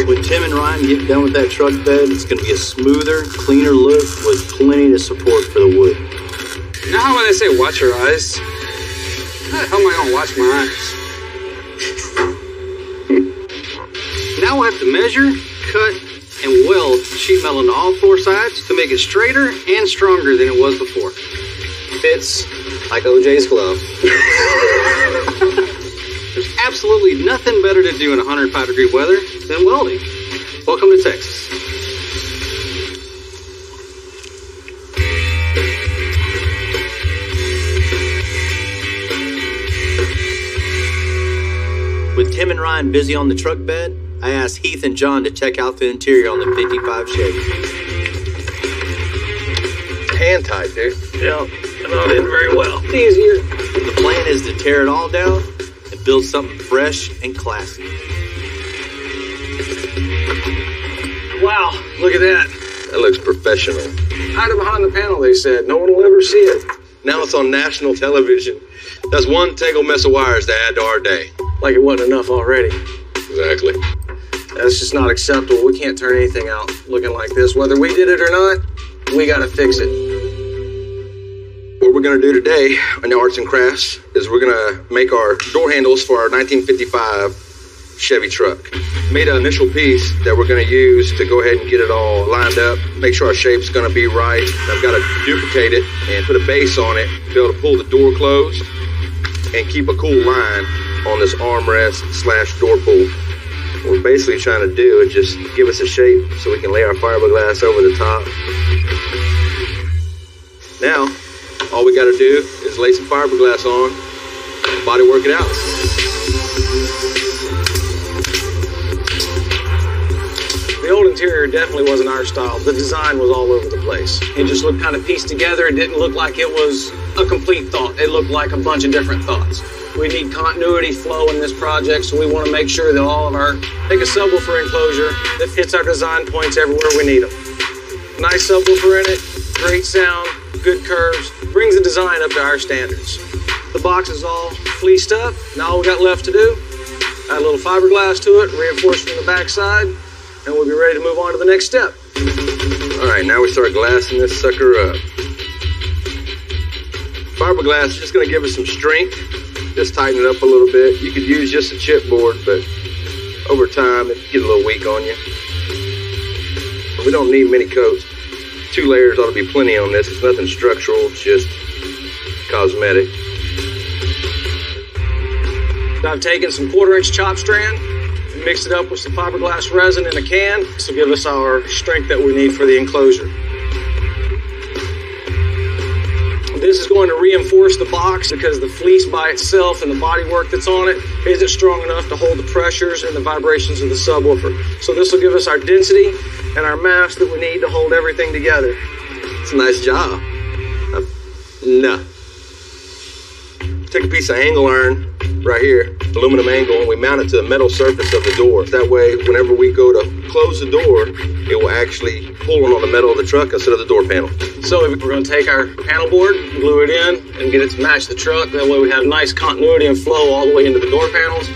When Tim and Ryan get done with that truck bed, it's going to be a smoother, cleaner look with plenty of support for the wood. You know how when they say watch your eyes? How am I gonna watch my eyes? Now we'll have to measure, cut, and weld sheet metal on all four sides to make it straighter and stronger than it was before. Fits like OJ's glove. There's absolutely nothing better to do in 105-degree weather than welding. Welcome to Texas. With Tim and Ryan busy on the truck bed, I asked Heath and John to check out the interior on the 55 Chevy. Hand tight, dude. Yeah, it did very well. Easier. The plan is to tear it all down and build something fresh and classy. Wow, look at that. That looks professional. Hide it behind the panel, they said. No one will ever see it. Now it's on national television. That's one tangled mess of wires to add to our day. Like it wasn't enough already. Exactly. That's just not acceptable. We can't turn anything out looking like this. Whether we did it or not, we gotta fix it. What we're gonna do today in the arts and crafts is we're gonna make our door handles for our 1955 Chevy truck. Made an initial piece that we're gonna use to go ahead and get it all lined up, make sure our shape's gonna be right. I've gotta duplicate it and put a base on it to be able to pull the door closed and keep a cool line on this armrest / door pull. What we're basically trying to do is just give us a shape so we can lay our fiberglass over the top. Now, all we got to do is lay some fiberglass on, body work it out. The old interior definitely wasn't our style. The design was all over the place. It just looked kind of pieced together. It didn't look like it was a complete thought. It looked like a bunch of different thoughts. We need continuity, flow in this project, so we want to make sure that all of our, take a subwoofer enclosure that fits our design points everywhere we need them. Nice subwoofer in it, great sound, good curves, brings the design up to our standards. The box is all fleeced up. Now all we got left to do, add a little fiberglass to it, reinforced from the backside, and we'll be ready to move on to the next step. All right, now we start glassing this sucker up. Fiberglass is just going to give us some strength. Just tighten it up a little bit. You could use just a chipboard, but over time it can get a little weak on you. But we don't need many coats. 2 layers ought to be plenty on this. It's nothing structural, it's just cosmetic. I've taken some 1/4-inch chop strand and mixed it up with some fiberglass resin in a can. This will give us our strength that we need for the enclosure. This is going to reinforce the box because the fleece by itself and the bodywork that's on it isn't strong enough to hold the pressures and the vibrations of the subwoofer. So this will give us our density and our mass that we need to hold everything together. It's a nice job. No. take a piece of angle iron right here, aluminum angle, and we mount it to the metal surface of the door. That way, whenever we go to close the door, it will actually pull on the metal of the truck instead of the door panel. So we're going to take our panel board, glue it in, and get it to match the truck. That way we have nice continuity and flow all the way into the door panels.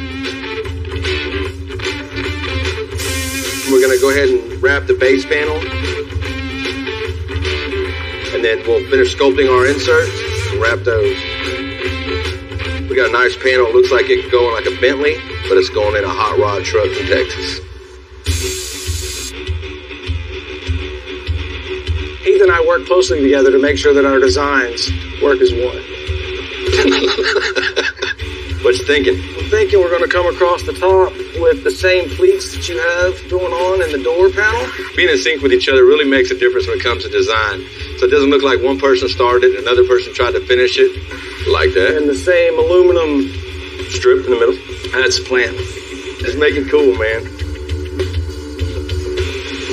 We're going to go ahead and wrap the base panel, and then we'll finish sculpting our inserts and wrap those. We got a nice panel. It looks like it could go in like a Bentley, but it's going in a hot rod truck from Texas. Heath and I work closely together to make sure that our designs work as one. What you thinking? I'm thinking we're going to come across the top with the same pleats that you have going on in the door panel. Being in sync with each other really makes a difference when it comes to design. So it doesn't look like one person started, another person tried to finish it like that. And the same aluminum strip in the middle. That's the plan. Just make it cool, man.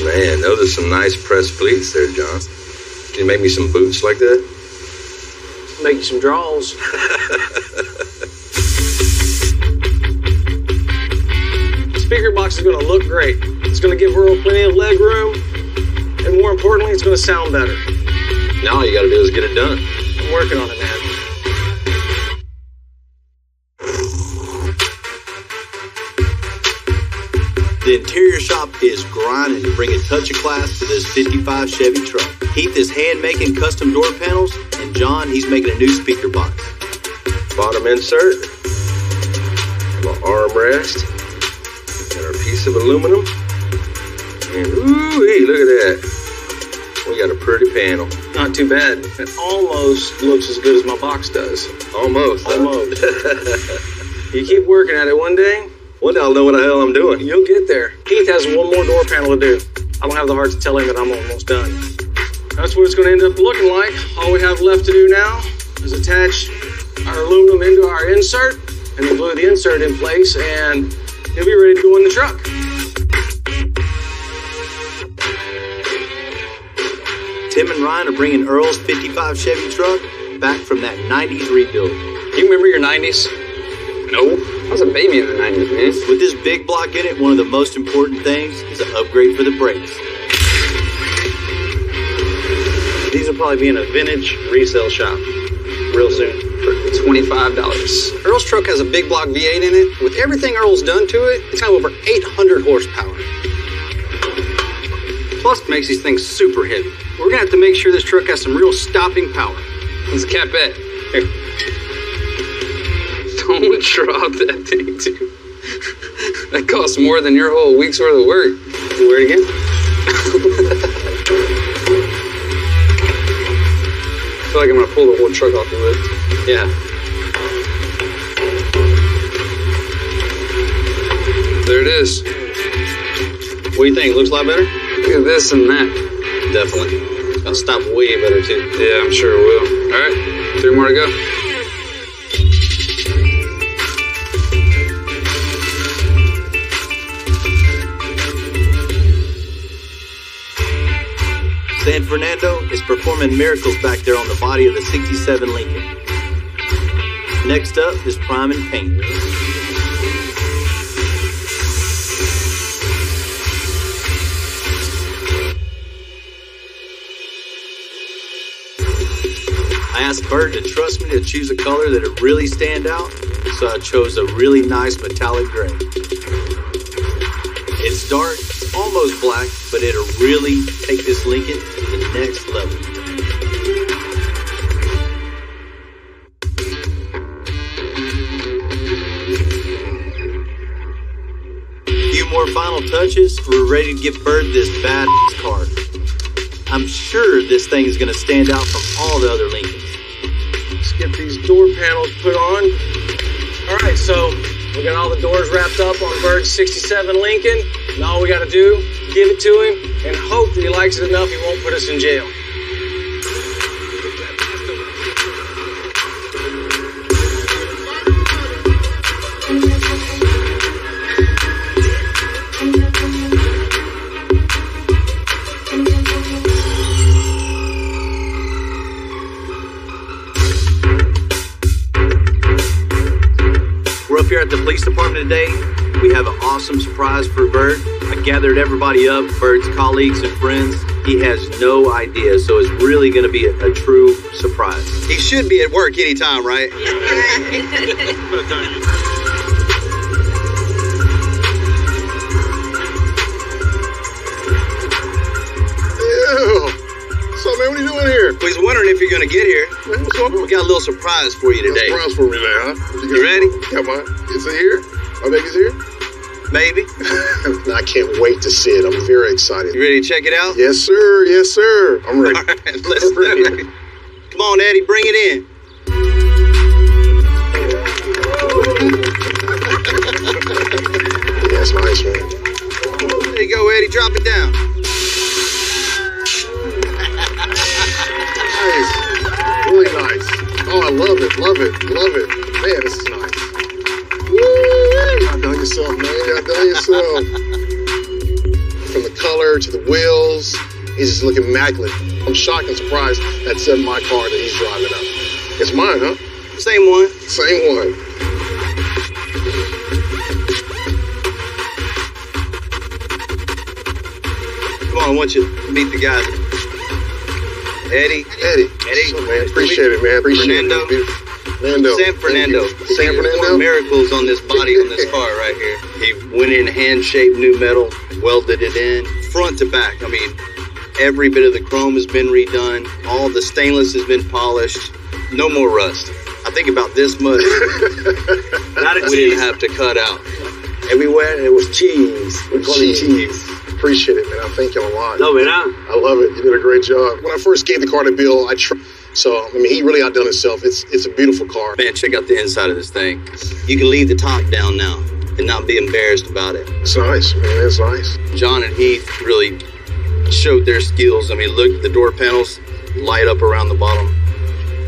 Man, those are some nice pressed pleats there, John. Can you make me some boots like that? Make you some draws. Speaker box is going to look great. It's going to give Earl plenty of leg room, and more importantly, it's going to sound better. Now all you got to do is get it done. I'm working on it, man. The interior shop is grinding to bring a touch of class to this 55 Chevy truck. Heath is hand-making custom door panels, and John, he's making a new speaker box. Bottom insert, my armrest, and our piece of aluminum. And ooh-wee, look at that. We got a pretty panel. Not too bad. It almost looks as good as my box does. Almost. Almost. You keep working at it one day. One day I'll know what the hell I'm doing. You'll get there. Heath has one more door panel to do. I don't have the heart to tell him that I'm almost done. That's what it's going to end up looking like. All we have left to do now is attach our aluminum into our insert, and then glue the insert in place, and it'll be ready to go in the truck. Tim and Ryan are bringing Earl's 55 Chevy truck back from that 90s rebuild. You remember your 90s? No. I was a baby in the 90s, man. With this big block in it, one of the most important things is an upgrade for the brakes. These will probably be in a vintage resale shop real soon. For $25. Earl's truck has a big block V8 in it. With everything Earl's done to it, it's got over 800 horsepower. Plus, it makes these things super heavy. We're gonna have to make sure this truck has some real stopping power. It's a Capette. Here. Don't drop that thing, dude. That costs more than your whole week's worth of work. You wear it again? I feel like I'm gonna pull the whole truck off the lift. Yeah. There it is. What do you think? Looks a lot better? Look at this and that. Definitely. It's gonna stop way better too. Yeah, I'm sure it will. All right, 3 more to go. San Fernando is performing miracles back there on the body of the 67 Lincoln. Next up is prime and paint. I asked Bert to trust me to choose a color that would really stand out, so I chose a really nice metallic gray. It's dark, it's almost black, but it'll really take this Lincoln to the next level. A few more final touches, we're ready to give Bird this badass car. I'm sure this thing is going to stand out from all the other Lincolns. Let's get these door panels put on. All right, so we got all the doors wrapped up on Bird's 67 Lincoln. And all we got to do, give it to him and hope that he likes it enough he won't put us in jail. police department today. We have an awesome surprise for Bert. I gathered everybody up, Bert's colleagues and friends. He has no idea, so it's really going to be a true surprise. He should be at work anytime, right? So, man, what are you doing here? Well, he's wondering if you're going to get here. Man, what's going on? We got a little surprise for you today. Surprise for me today, huh? You ready? Come on. Is it here? My baby's here? Maybe. I can't wait to see it. I'm very excited. You ready to check it out? Yes, sir. Yes, sir. I'm ready. All right, let's do it. Come on, Eddie, bring it in. Yeah, it's nice, man. There you go, Eddie. Drop it down. Nice. Really nice. Oh, I love it. Love it. Love it. Man, this is nice. Woo! You outdone yourself, man. You outdone yourself. From the color to the wheels, it's just looking immaculate. I'm shocked and surprised that's my car that he's driving up. It's mine, huh? Same one. Same one. Come on, I want you to meet the guys. Eddie. Eddie. So, man, appreciate it, man. Appreciate Fernando. it. Fernando. San Fernando. San Fernando? Miracles on this body on this car right here. He went in hand-shaped new metal, welded it in, front to back. I mean, every bit of the chrome has been redone. All the stainless has been polished. No more rust. I think about this much. We didn't have to cut out. Everywhere it was cheese. We call it cheese. Appreciate it, man. I thank you a lot. No, man. I love it. You did a great job. When I first gave the car to Bill, so, I mean, he really outdone himself. It's a beautiful car. Man, check out the inside of this thing. You can leave the top down now and not be embarrassed about it. It's nice, man. It's nice. John and Heath really showed their skills. I mean, look, the door panels light up around the bottom.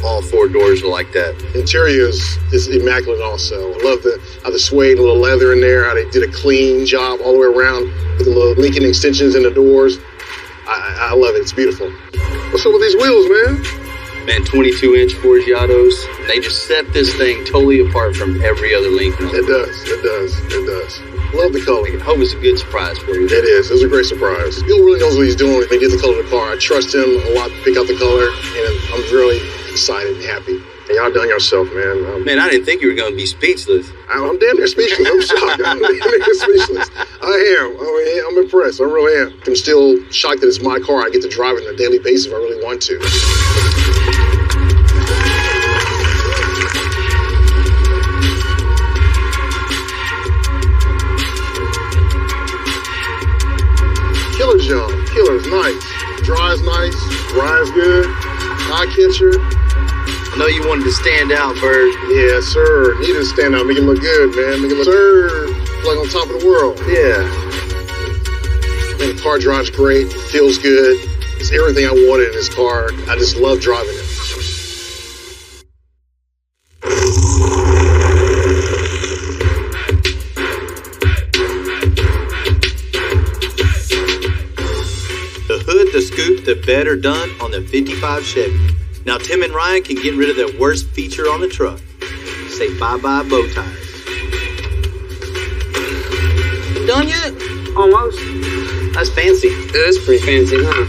All four doors are like that. Interior is immaculate also. I love how the suede, a little leather in there, how they did a clean job all the way around with the little Lincoln extensions in the doors. I love it. It's beautiful. What's up with these wheels, man? Man, 22-inch Forgiatos. They just set this thing totally apart from every other Lincoln. It does. Love the color. I hope it's a good surprise for you. It is. It was a great surprise. Bill really knows what he's doing when he did the color of the car. I trust him a lot to pick out the color, and I'm really excited and happy. And y'all done yourself, man. Man, I didn't think you were going to be speechless. I'm damn near speechless. I'm shocked. I'm damn near speechless. I am. I'm impressed. I really am. I'm still shocked that it's my car. I get to drive it on a daily basis if I really want to. Killer John. Killer's nice. Drives nice. Drives good. Eye catcher. I know you wanted to stand out, Bert. Yeah, sir. Needed to stand out. Make it look good, man. Make it look, sir, like on top of the world. Yeah. Man, the car drives great. It feels good. It's everything I wanted in this car. I just love driving it. The hood, the scoop, the bed are done on the 55 Chevy. Now Tim and Ryan can get rid of their worst feature on the truck. Say bye-bye bow ties. Done yet? Almost. That's fancy. It is pretty fancy, huh?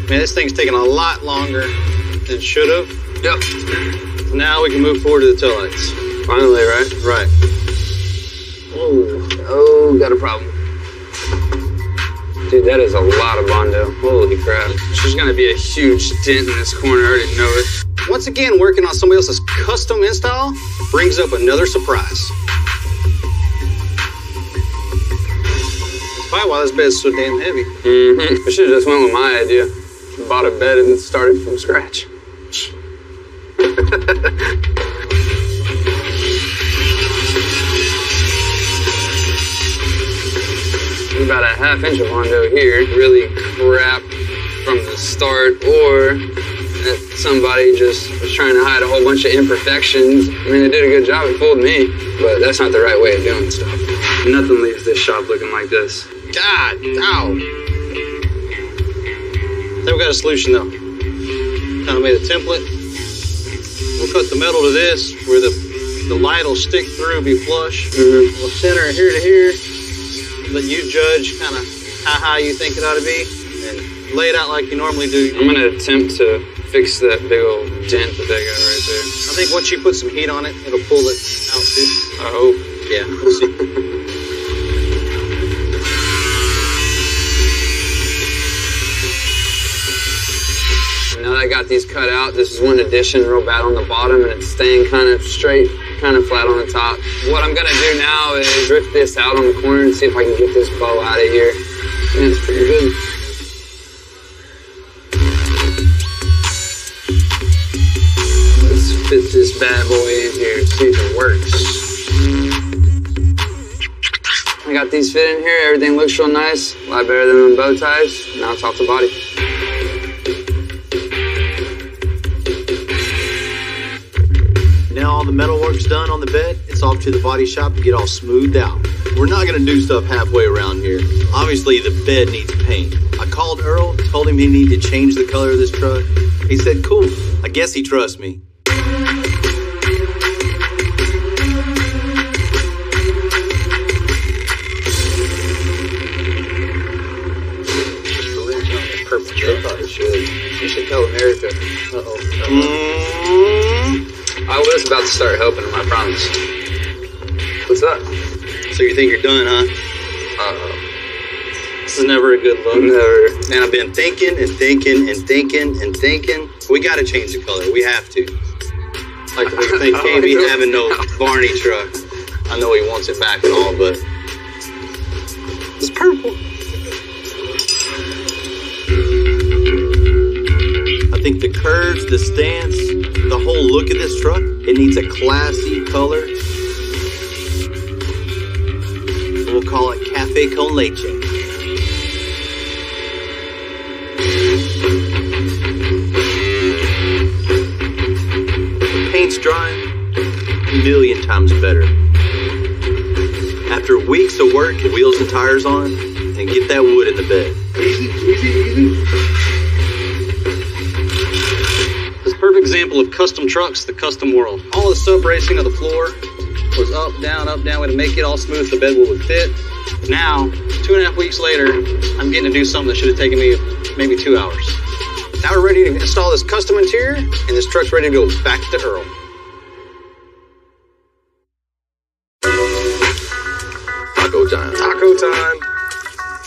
Man, this thing's taking a lot longer than it should have. Yep. Now we can move forward to the taillights. Finally, right? Right. Oh, got a problem. Dude, that is a lot of Bondo. Holy crap. There's gonna be a huge dent in this corner, I already know it. Once again, working on somebody else's custom install brings up another surprise. That's probably why this bed's so damn heavy. Mm-hmm. I should've just went with my idea. Bought a bed and started from scratch. About a half-inch of Bondo here, really crap from the start, or that somebody just was trying to hide a whole bunch of imperfections. I mean, they did a good job, it fooled me, but that's not the right way of doing stuff. Nothing leaves this shop looking like this. God, ow. I think we got a solution though. Kind of made a template. We'll cut the metal to this where the The light will stick through, be flush. We'll center it here to here. Let you judge kind of how high you think it ought to be, and lay it out like you normally do. I'm gonna attempt to fix that big old dent that they got right there. I think once you put some heat on it, it'll pull it out too. I hope. Yeah, we'll see. Now that I got these cut out, this is one addition real bad on the bottom, and it's staying kind of straight, kind of flat on the top. What I'm gonna do now is drift this out on the corner and see if I can get this bow out of here. And it's pretty good. Let's fit this bad boy in here, see if it works. I got these fit in here, everything looks real nice, a lot better than bow ties. Now it's off the body. Now all the metal work's done on the bed, it's off to the body shop to get all smoothed out. We're not gonna do stuff halfway around here. Obviously the bed needs paint. I called Earl, told him he needed to change the color of this truck. He said, cool. I guess he trusts me. You should tell America. I was about to start helping him, I promise. What's up? So you think you're done, huh? This is never a good look. Never. Man, I've been thinking and thinking and thinking and thinking. We gotta change the color. We have to. Like, we think can't be having no Barney truck. I know he wants it back and all, but it's purple. I think the curves, the stance, the whole look of this truck, it needs a classy color. We'll call it Cafe con Leche. Paint's drying, a million times better. After weeks of work, wheels and tires on, and get that wood in the bed. Easy. Perfect example of custom trucks, the custom world. All the sub racing of the floor was up, down, way to make it all smooth so the bed would fit. Now, 2.5 weeks later, I'm getting to do something that should have taken me maybe 2 hours. Now we're ready to install this custom interior, and this truck's ready to go back to Earl. Taco time. Taco time.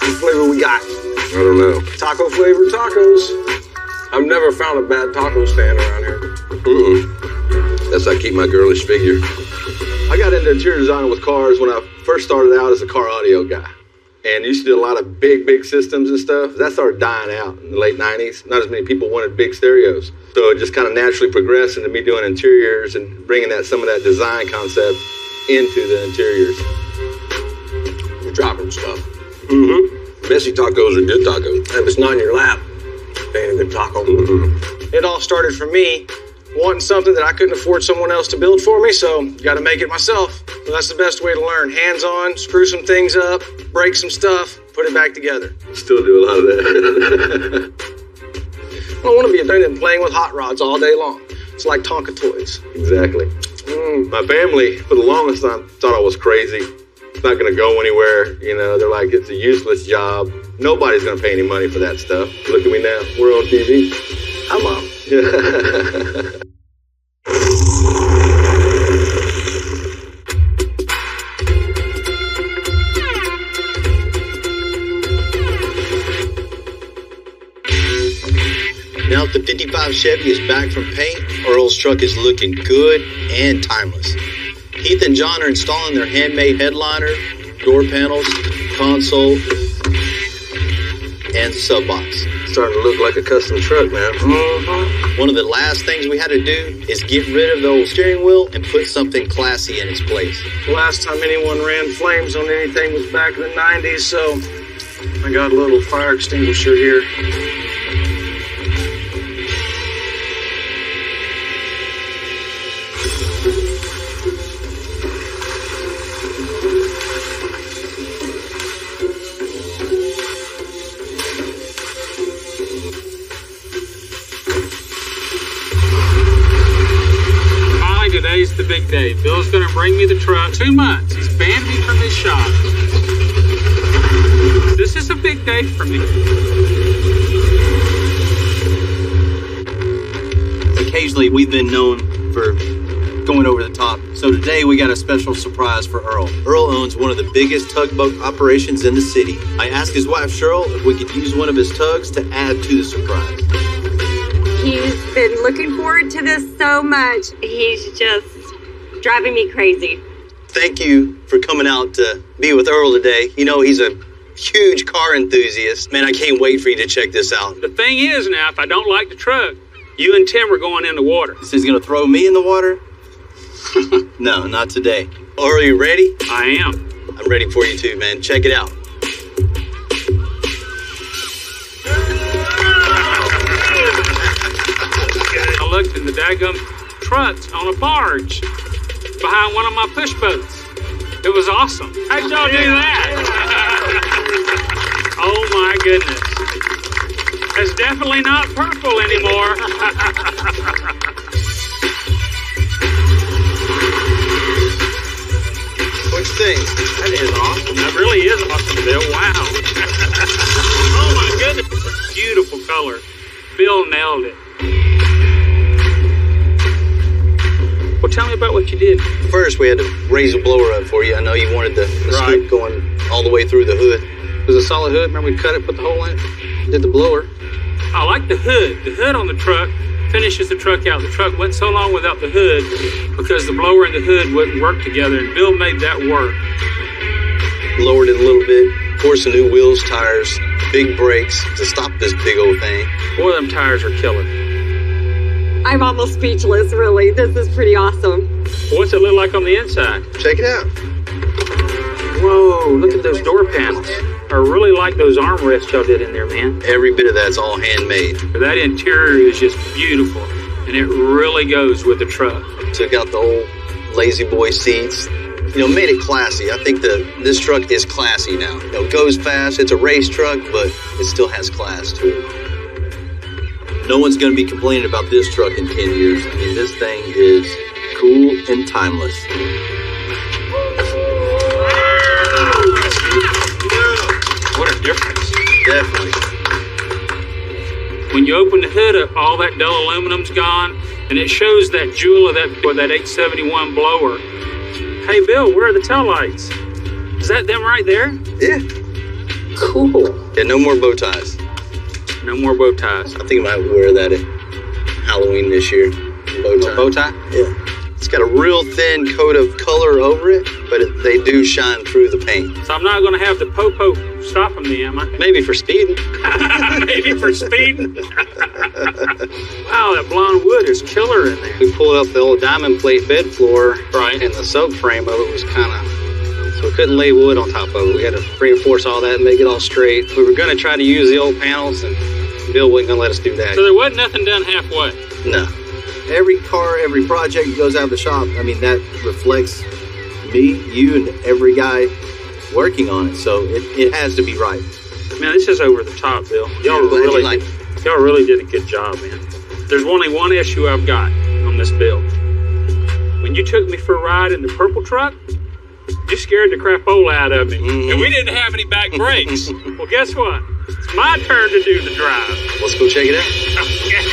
What flavor we got? I don't know. Taco flavored tacos. I've never found a bad taco stand around here. That's how I keep my girlish figure. I got into interior design with cars when I first started out as a car audio guy. And used to do a lot of big systems and stuff. That started dying out in the late 90s. Not as many people wanted big stereos. So it just kind of naturally progressed into me doing interiors and bringing some of that design concept into the interiors. You're dropping stuff. Messy tacos are good tacos. If it's not in your lap, ain't a good taco. It all started for me wanting something that I couldn't afford someone else to build for me, so got to make it myself. So that's the best way to learn. Hands-on, screw some things up, break some stuff, put it back together. Still do a lot of that. I don't want to be a thing playing with hot rods all day long. It's like Tonka toys. Exactly. My family, for the longest time, thought I was crazy. It's not going to go anywhere. You know, they're like, it's a useless job. Nobody's going to pay any money for that stuff. Look at me now. We're on TV. Hi, Mom. Now that the 55 Chevy is back from paint, Earl's truck is looking good and timeless. Heath and John are installing their handmade headliner, door panels, console, and sub box. Starting to look like a custom truck, man. One of the last things we had to do is get rid of the old steering wheel and put something classy in its place. The last time anyone ran flames on anything was back in the 90s, so I got a little fire extinguisher here. Today's the big day. Bill's gonna bring me the truck. 2 months. He's banned me from his shop. This is a big day for me. Occasionally, we've been known for going over the top. So today, we got a special surprise for Earl. Earl owns one of the biggest tugboat operations in the city. I asked his wife, Cheryl, if we could use one of his tugs to add to the surprise. He's been looking forward to this so much. He's just driving me crazy. Thank you for coming out to be with Earl today. You know, he's a huge car enthusiast. Man, I can't wait for you to check this out. The thing is now, if I don't like the truck, you and Tim are going in the water. So he's going to throw me in the water? No, not today. Earl, are you ready? I am. I'm ready for you too, man. Check it out. I looked in the daggum trucks on a barge behind one of my push boats. It was awesome. How'd y'all do that? Oh my goodness. It's definitely not purple anymore. What you think? That is awesome. That really is awesome, Bill. Wow. Oh my goodness. Beautiful color. Bill nailed it. Well, tell me about what you did. First, we had to raise a blower up for you. I know you wanted the scoop going all the way through the hood. It was a solid hood. Remember we cut it, put the hole in it, did the blower. I like the hood. The hood on the truck finishes the truck out. The truck went so long without the hood because the blower and the hood wouldn't work together, and Bill made that work. Lowered it a little bit, poured some new wheels, tires, big brakes to stop this big old thing. Boy, them tires are killer. I'm almost speechless, really. This is pretty awesome. What's it look like on the inside? Check it out. Whoa, look at those door panels. I really like those armrests y'all did in there, man. Every bit of that's all handmade. That interior is just beautiful, and it really goes with the truck. Took out the old lazy boy seats. You know, made it classy. I think this truck is classy now. You know, goes fast. It's a race truck, but it still has class to it. No one's going to be complaining about this truck in 10 years. I mean, this thing is cool and timeless. What a difference. Definitely. When you open the hood up, all that dull aluminum's gone, and it shows that jewel of that 871 blower. Hey, Bill, where are the tail lights? Is that them right there? Yeah. Cool. Yeah, no more bow ties. No more bow ties. I think I might wear that at Halloween this year. Bow tie. Bow tie? Yeah. It's got a real thin coat of color over it, but they do shine through the paint. So I'm not going to have the po-po stopping me, am I? Maybe for speeding. Maybe for speeding. Wow, that blonde wood is killer in there. We pulled up the old diamond plate bed floor, right, and the subframe of it was kind of, so we couldn't lay wood on top of it. We had to reinforce all that and make it all straight. We were going to try to use the old panels, and Bill wasn't going to let us do that. So there wasn't nothing done halfway? No. Every car, every project that goes out of the shop, I mean, that reflects me, you, and every guy working on it. So it has to be right. Man, this is over the top, Bill. Y'all really did a good job, man. There's only one issue I've got on this build. When you took me for a ride in the purple truck, you scared the crapola out of me. Mm-hmm. And we didn't have any back brakes. Well, guess what? It's my turn to do the drive. Let's go check it out. Okay.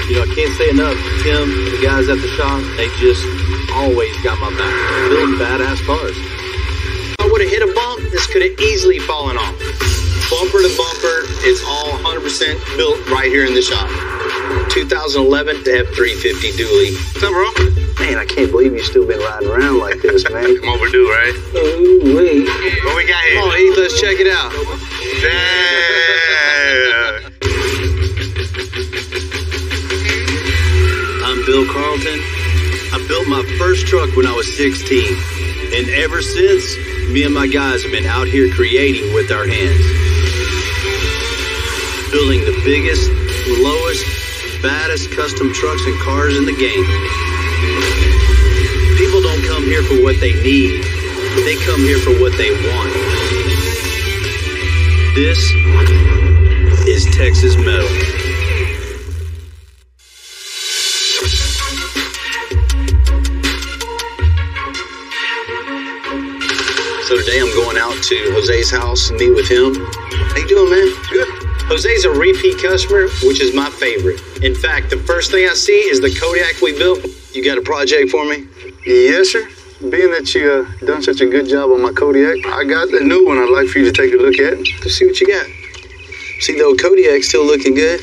You know, I can't say enough. Tim, the guys at the shop, they just always got my back. Building badass cars. If I would have hit a bump, this could have easily fallen off. Bumper to bumper, it's all 100% built right here in the shop. 2011 F350 dually. What's up, bro? Man, I can't believe you've still been riding around like this, man. I'm overdue, right? Ooh, wait. What we got here? Come on, Heath, let's check it out. Damn. I'm Bill Carlton. I built my first truck when I was 16. And ever since, me and my guys have been out here creating with our hands. Building the biggest, lowest, baddest custom trucks and cars in the game. People don't come here for what they need. They come here for what they want. This is Texas metal. So today I'm going out to Jose's house and meet with him. How you doing, man? Good. Jose's a repeat customer, which is my favorite. In fact, the first thing I see is the Kodiak we built. You got a project for me? Yes, sir. Being that you done such a good job on my Kodiak, I got a new one I'd like for you to take a look at. Let's see what you got. See, the old Kodiak still looking good?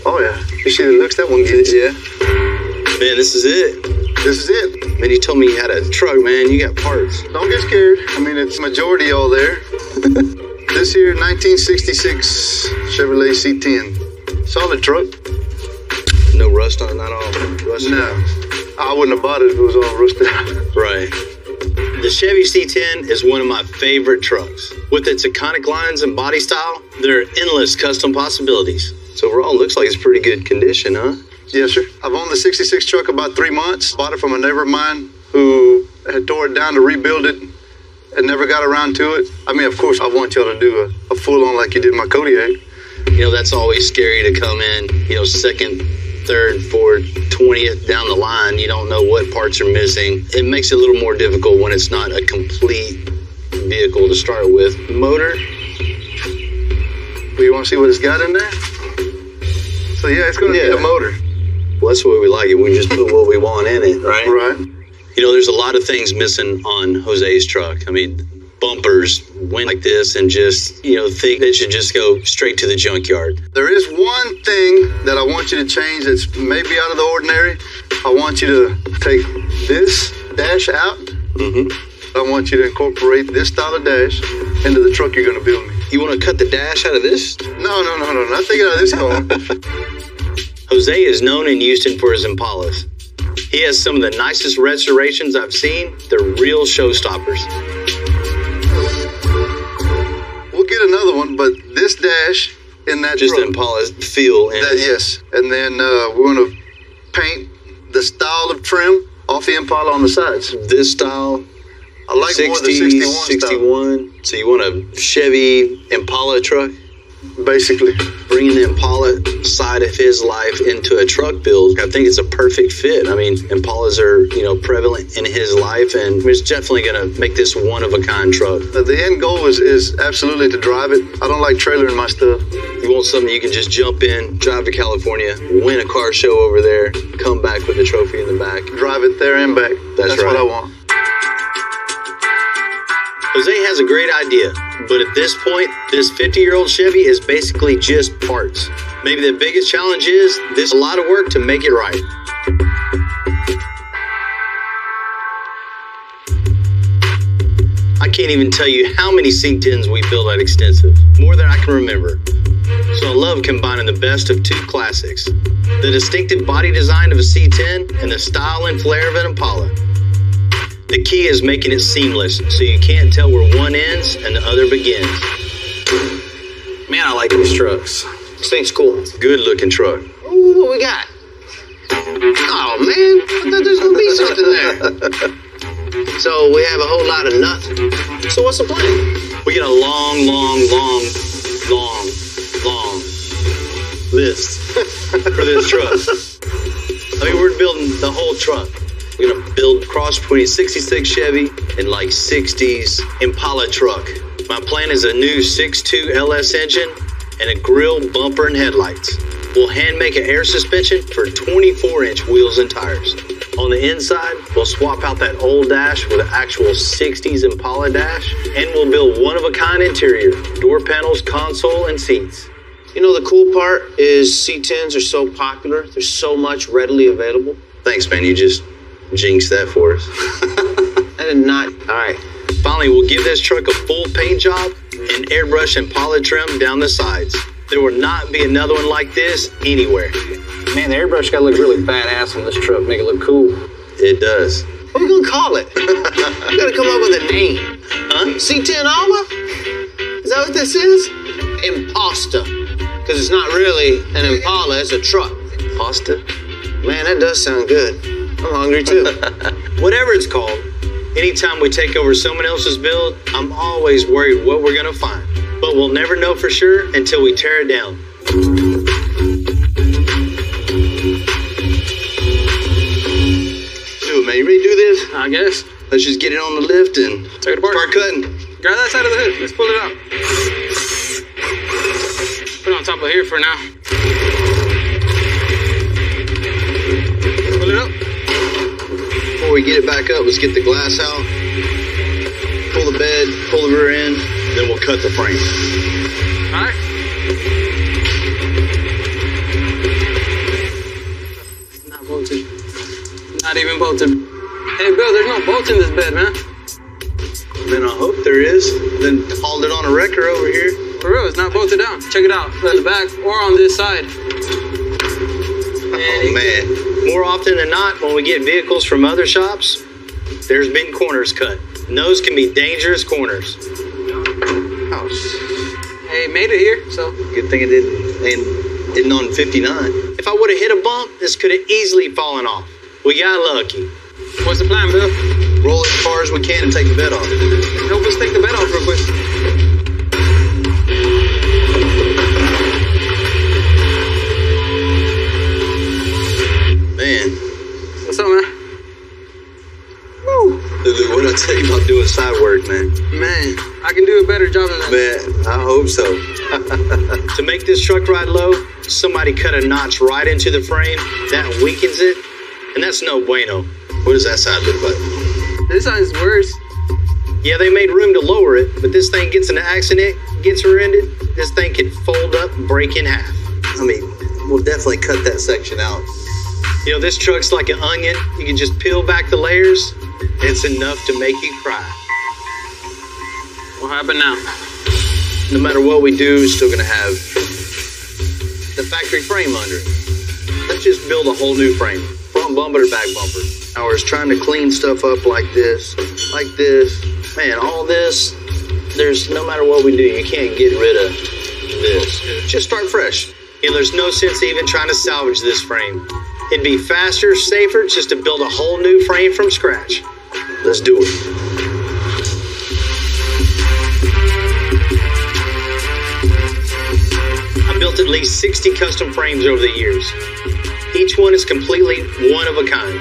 Oh, yeah. You see the looks that one gets? Yeah. Man, this is it. This is it. Man, you told me you had a truck, man. You got parts. Don't get scared. I mean, it's majority all there. This here, 1966 Chevrolet C10. Solid truck. No rust on it, not all rusted? No. I wouldn't have bought it if it was all rusted out. Right. The Chevy C10 is one of my favorite trucks. With its iconic lines and body style, there are endless custom possibilities. So overall, it looks like it's pretty good condition, huh? Yes, sir. I've owned the 66 truck about 3 months. Bought it from a neighbor of mine who had tore it down to rebuild it and never got around to it. I mean, of course, I want y'all to do a full-on like you did my Kodiak. You know, that's always scary to come in, you know, second, third, fourth, 20th down the line. You don't know what parts are missing. It makes it a little more difficult when it's not a complete vehicle to start with. Motor. Well, you want to see what it's got in there? So, yeah, it's going to be a motor. Well, that's the way we like it. We just put what we want in it, right? Right. You know, there's a lot of things missing on Jose's truck. I mean, bumpers went like this and just, you know, think they should just go straight to the junkyard. There is one thing that I want you to change that's maybe out of the ordinary. I want you to take this dash out. I want you to incorporate this style of dash into the truck you're going to build me. You want to cut the dash out of this? No. Not taking out of this car. Jose is known in Houston for his Impalas. He has some of the nicest restorations I've seen. They're real showstoppers. We'll get another one, but this dash in that just truck. Just Impala's feel. Yes. And then we're going to paint the style of trim off the Impala on the sides. This style? I like 60, more the 61 61. So you want a Chevy Impala truck? Basically. Bringing the Impala side of his life into a truck build, I think it's a perfect fit. I mean, Impalas are, you know, prevalent in his life, and it's definitely going to make this one-of-a-kind truck. The end goal is absolutely to drive it. I don't like trailering my stuff. You want something you can just jump in, drive to California, win a car show over there, come back with a trophy in the back. Drive it there and back. That's right. What I want. Jose has a great idea, but at this point, this 50-year-old Chevy is basically just parts. Maybe the biggest challenge is there's a lot of work to make it right. I can't even tell you how many C10s we built at Extensive, more than I can remember. So I love combining the best of two classics, the distinctive body design of a C10 and the style and flair of an Impala. The key is making it seamless, so you can't tell where one ends and the other begins. Man, I like these trucks. This thing's cool. Good looking truck. Ooh, what we got? Oh, man. I thought there was going to be something there. So we have a whole lot of nothing. So what's the plan? We get a long list for this truck. I mean, we're building the whole truck. We're going to build a cross between a 66 Chevy and like 60s Impala truck. My plan is a new 6.2 LS engine and a grille, bumper, and headlights. We'll hand make an air suspension for 24-inch wheels and tires. On the inside, we'll swap out that old dash with an actual 60s Impala dash, and we'll build one-of-a-kind interior, door panels, console, and seats. You know, the cool part is C10s are so popular. There's so much readily available. Thanks, man. You just jinxed that for us. I did not. All right. Finally, we'll give this truck a full paint job and airbrush and Impala trim down the sides. There will not be another one like this anywhere. Man, the airbrush gotta look really badass on this truck. Make it look cool. It does. What are we gonna call it? We gotta come up with a name. Huh? C10 Alma? Is that what this is? Imposter. Because it's not really an Impala, it's a truck. Pasta? Man, that does sound good. I'm hungry too. Whatever it's called, anytime we take over someone else's build, I'm always worried what we're gonna find. But we'll never know for sure until we tear it down. Do it, man. You ready to do this? I guess. Let's just get it on the lift and take it apart. Start cutting. Grab that side of the hood. Let's pull it out. Put it on top of here for now. Pull it up. Before we get it back up, let's get the glass out. Pull the bed, pull the rear end, then we'll cut the frame. All right. Not bolted. Not even bolted. Hey, Bill, there's no bolts in this bed, man. Then I hope there is. Then hauled it on a wrecker over here. For real, it's not bolted down. Check it out. On the back or on this side. Oh, man. More often than not, when we get vehicles from other shops, there's been corners cut. And those can be dangerous corners. Oh, hey, made it here, so. Good thing it didn't on 59. If I would have hit a bump, this could have easily fallen off. We got lucky. What's the plan, Bill? Roll it as far as we can and take the bed off. Help us take the bed off real quick. Man. What's up, man? Woo. Dude, what did I tell you about doing side work, man? Man, I can do a better job than that. Man, I hope so. To make this truck ride low, somebody cut a notch right into the frame. That weakens it, and that's no bueno. What does that side look like? This side's worse. Yeah, they made room to lower it, but this thing gets in an accident, gets rear-ended, this thing could fold up and break in half. I mean, we'll definitely cut that section out. You know, this truck's like an onion. You can just peel back the layers. It's enough to make you cry. What happened now? No matter what we do, we're still gonna have the factory frame under it. Let's just build a whole new frame. Front bumper to back bumper. I was trying to clean stuff up like this. Man, all this, there's no matter what we do, you can't get rid of this. Just start fresh. You know, there's no sense even trying to salvage this frame. It'd be faster, safer, just to build a whole new frame from scratch. Let's do it. I built at least 60 custom frames over the years. Each one is completely one of a kind.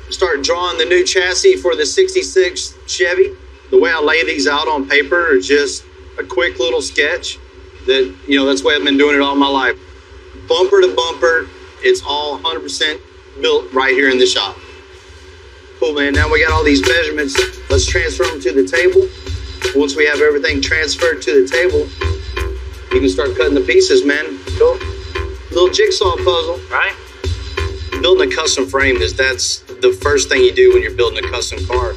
Start drawing the new chassis for the 66 Chevy. The way I lay these out on paper are just a quick little sketch that, you know, that's the way I've been doing it all my life. Bumper to bumper, it's all 100% built right here in the shop. Cool, man. Now we got all these measurements. Let's transfer them to the table. Once we have everything transferred to the table, you can start cutting the pieces, man. Cool. Little jigsaw puzzle, right? Building a custom frame that's the first thing you do when you're building a custom car.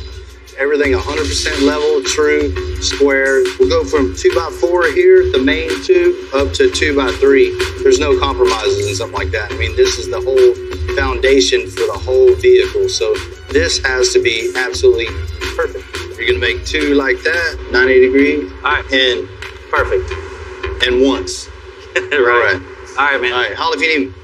Everything 100% level, true, square. We'll go from 2x4 here, the main tube, up to 2x3. There's no compromises and something like that. I mean, this is the whole foundation for the whole vehicle. So this has to be absolutely perfect. You're gonna make two like that, 90 degrees. All right. And perfect. And once. Right. All right, man. All right, holla if you need me.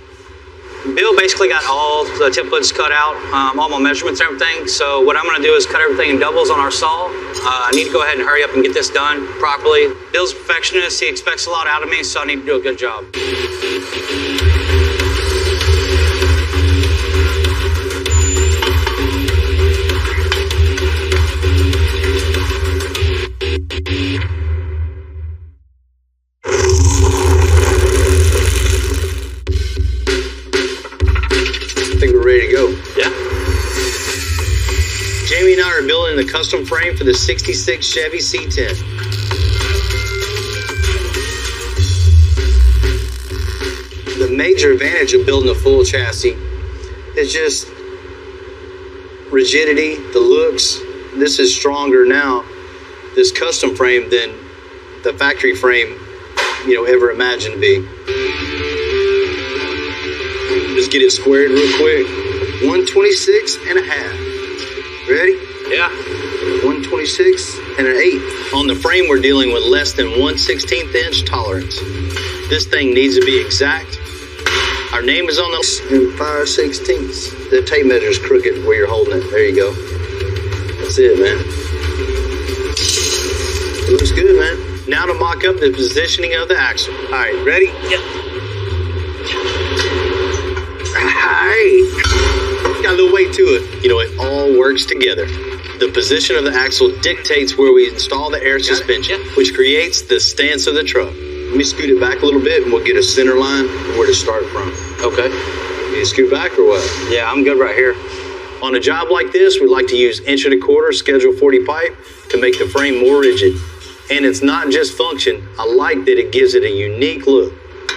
Bill basically got all the templates cut out, all my measurements and everything. So what I'm going to do is cut everything in doubles on our saw. I need to go ahead and hurry up and get this done properly. Bill's a perfectionist. He expects a lot out of me, so I need to do a good job. Ready to go. Yeah. Jamie and I are building the custom frame for the 66 Chevy C10. The major advantage of building a full chassis is just rigidity, the looks. This is stronger now, this custom frame, than the factory frame, you know, ever imagined to be. Just get it squared real quick. 126 and a half. Ready? Yeah. 126 and an 8. On the frame, we're dealing with less than 1/16 inch tolerance. This thing needs to be exact. Our name is on the and 5/16. The tape measure is crooked where you're holding it. There you go. That's it, man. It looks good, man. Now to mock up the positioning of the axle. All right, ready? Yep. Alright. Got a little weight to it. You know, it all works together. The position of the axle dictates where we install the air suspension, which creates the stance of the truck. Let me scoot it back a little bit and we'll get a center line where to start from. Okay. You scoot back or what? Yeah, I'm good right here. On a job like this, we like to use 1¼ Schedule 40 pipe to make the frame more rigid. And it's not just function. I like that it gives it a unique look.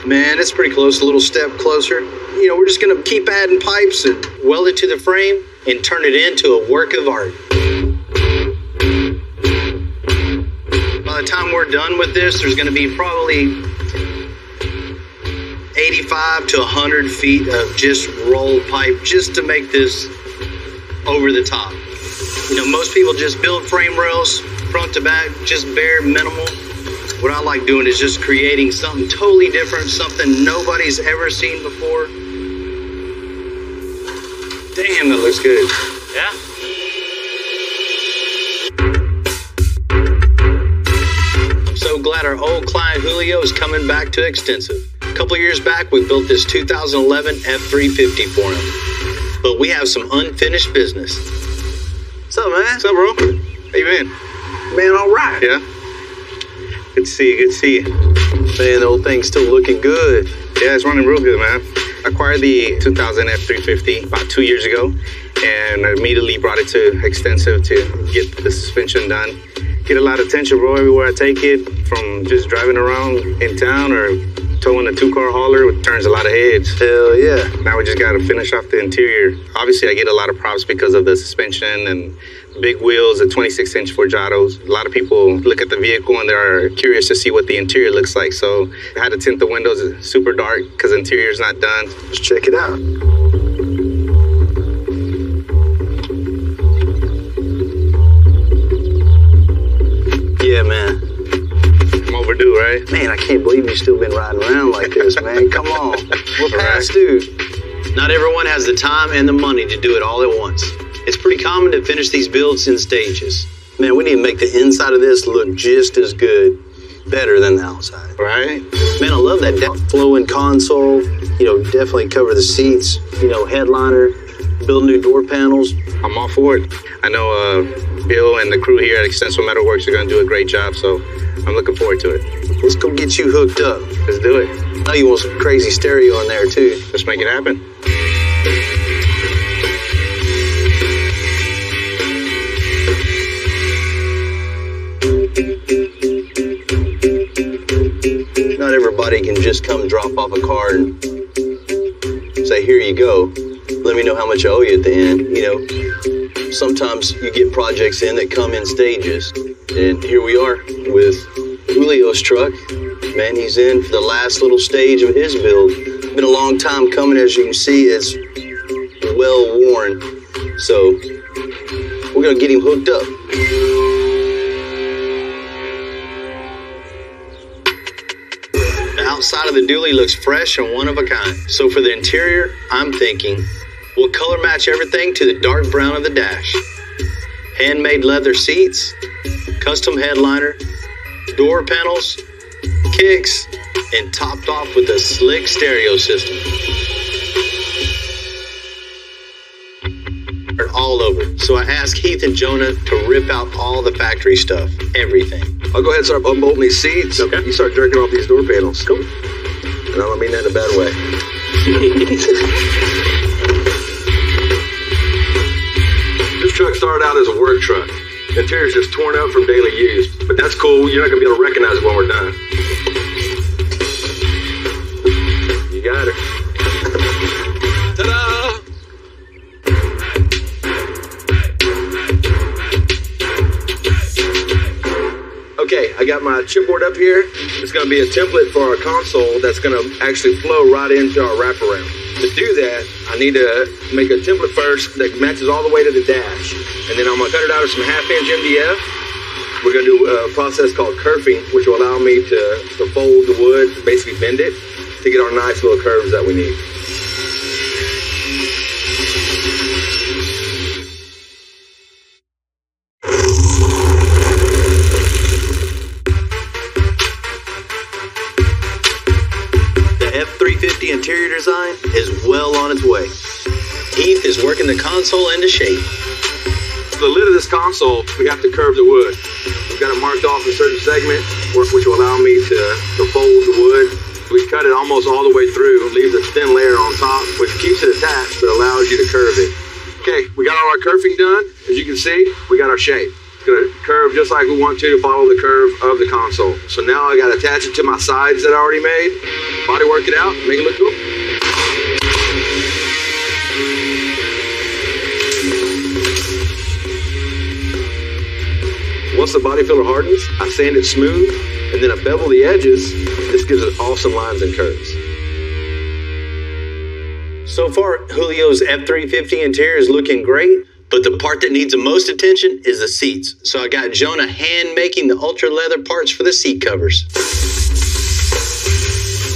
Man, it's pretty close, a little step closer. You know, we're just gonna keep adding pipes and weld it to the frame and turn it into a work of art. By the time we're done with this, there's gonna be probably 85 to 100 feet of just rolled pipe just to make this over the top. You know, most people just build frame rails front to back, just bare minimal. What I like doing is just creating something totally different, something nobody's ever seen before. Damn, that looks good. Yeah? I'm so glad our old client Julio is coming back to Extensive. A couple years back, we built this 2011 F350 for him. But we have some unfinished business. What's up, man? What's up, bro? How you been? Man, all right. Yeah? Good to see you, good to see you. Man, the old thing's still looking good. Yeah, it's running real good, man. I acquired the 2000 F350 about 2 years ago, and I immediately brought it to Extensive to get the suspension done. Get a lot of attention, bro, everywhere I take it, from just driving around in town or towing a 2-car hauler, it turns a lot of heads. Hell yeah. Now we just got to finish off the interior. Obviously, I get a lot of props because of the suspension and big wheels, the 26-inch Forgiatos. A lot of people look at the vehicle and they're curious to see what the interior looks like. So I had to tint the windows super dark because the interior's not done. Let's check it out. Yeah, man. I'm overdue, right? Man, I can't believe you've still been riding around like this, man. Come on. We're past due. Not everyone has the time and the money to do it all at once. It's pretty common to finish these builds in stages. Man, we need to make the inside of this look just as good, better than the outside. Right? Man, I love that flowing console. You know, definitely cover the seats. You know, headliner, build new door panels. I'm all for it. I know Bill and the crew here at Extensive Metalworks are going to do a great job, so I'm looking forward to it. Let's go get you hooked up. Let's do it. I know you want some crazy stereo in there, too. Let's make it happen. Not everybody can just come drop off a car and say, here you go. Let me know how much I owe you at the end. You know, sometimes you get projects in that come in stages. And here we are with Julio's truck. Man, he's in for the last little stage of his build. Been a long time coming, as you can see. It's well worn. So we're going to get him hooked up. The outside of the dually looks fresh and one of a kind. So for the interior, I'm thinking we'll color match everything to the dark brown of the dash. Handmade leather seats, custom headliner, door panels, kicks, and topped off with a slick stereo system. All over. So I asked Heath and Jonah to rip out all the factory stuff, everything. I'll go ahead and start unbolting these seats. Okay. You start jerking off these door panels. Cool. And I don't mean that in a bad way. This truck started out as a work truck. The interior's just torn up from daily use. But that's cool. You're not going to be able to recognize it when we're done. You got it. Ta-da! Okay, I got my chipboard up here. It's going to be a template for our console that's going to actually flow right into our wraparound. To do that, I need to make a template first that matches all the way to the dash. And then I'm going to cut it out of some 1/2-inch MDF. We're going to do a process called kerfing, which will allow me to fold the wood, basically bend it, to get our nice little curves that we need. interior design is well on its way. Heath is working the console into shape. The lid of this console, we have to curve the wood. We've got it marked off in certain segments, which will allow me to fold the wood. We cut it almost all the way through, leaves a thin layer on top, which keeps it attached, but allows you to curve it. Okay, we got all our curving done. As you can see, we got our shape. It's gonna curve just like we want to follow the curve of the console. So now I gotta attach it to my sides that I already made, body work it out, make it look cool. Once the body filler hardens, I sand it smooth, and then I bevel the edges. This gives it awesome lines and curves. So far, Julio's F-350 interior is looking great, but the part that needs the most attention is the seats. So I got Jonah hand making the ultra leather parts for the seat covers.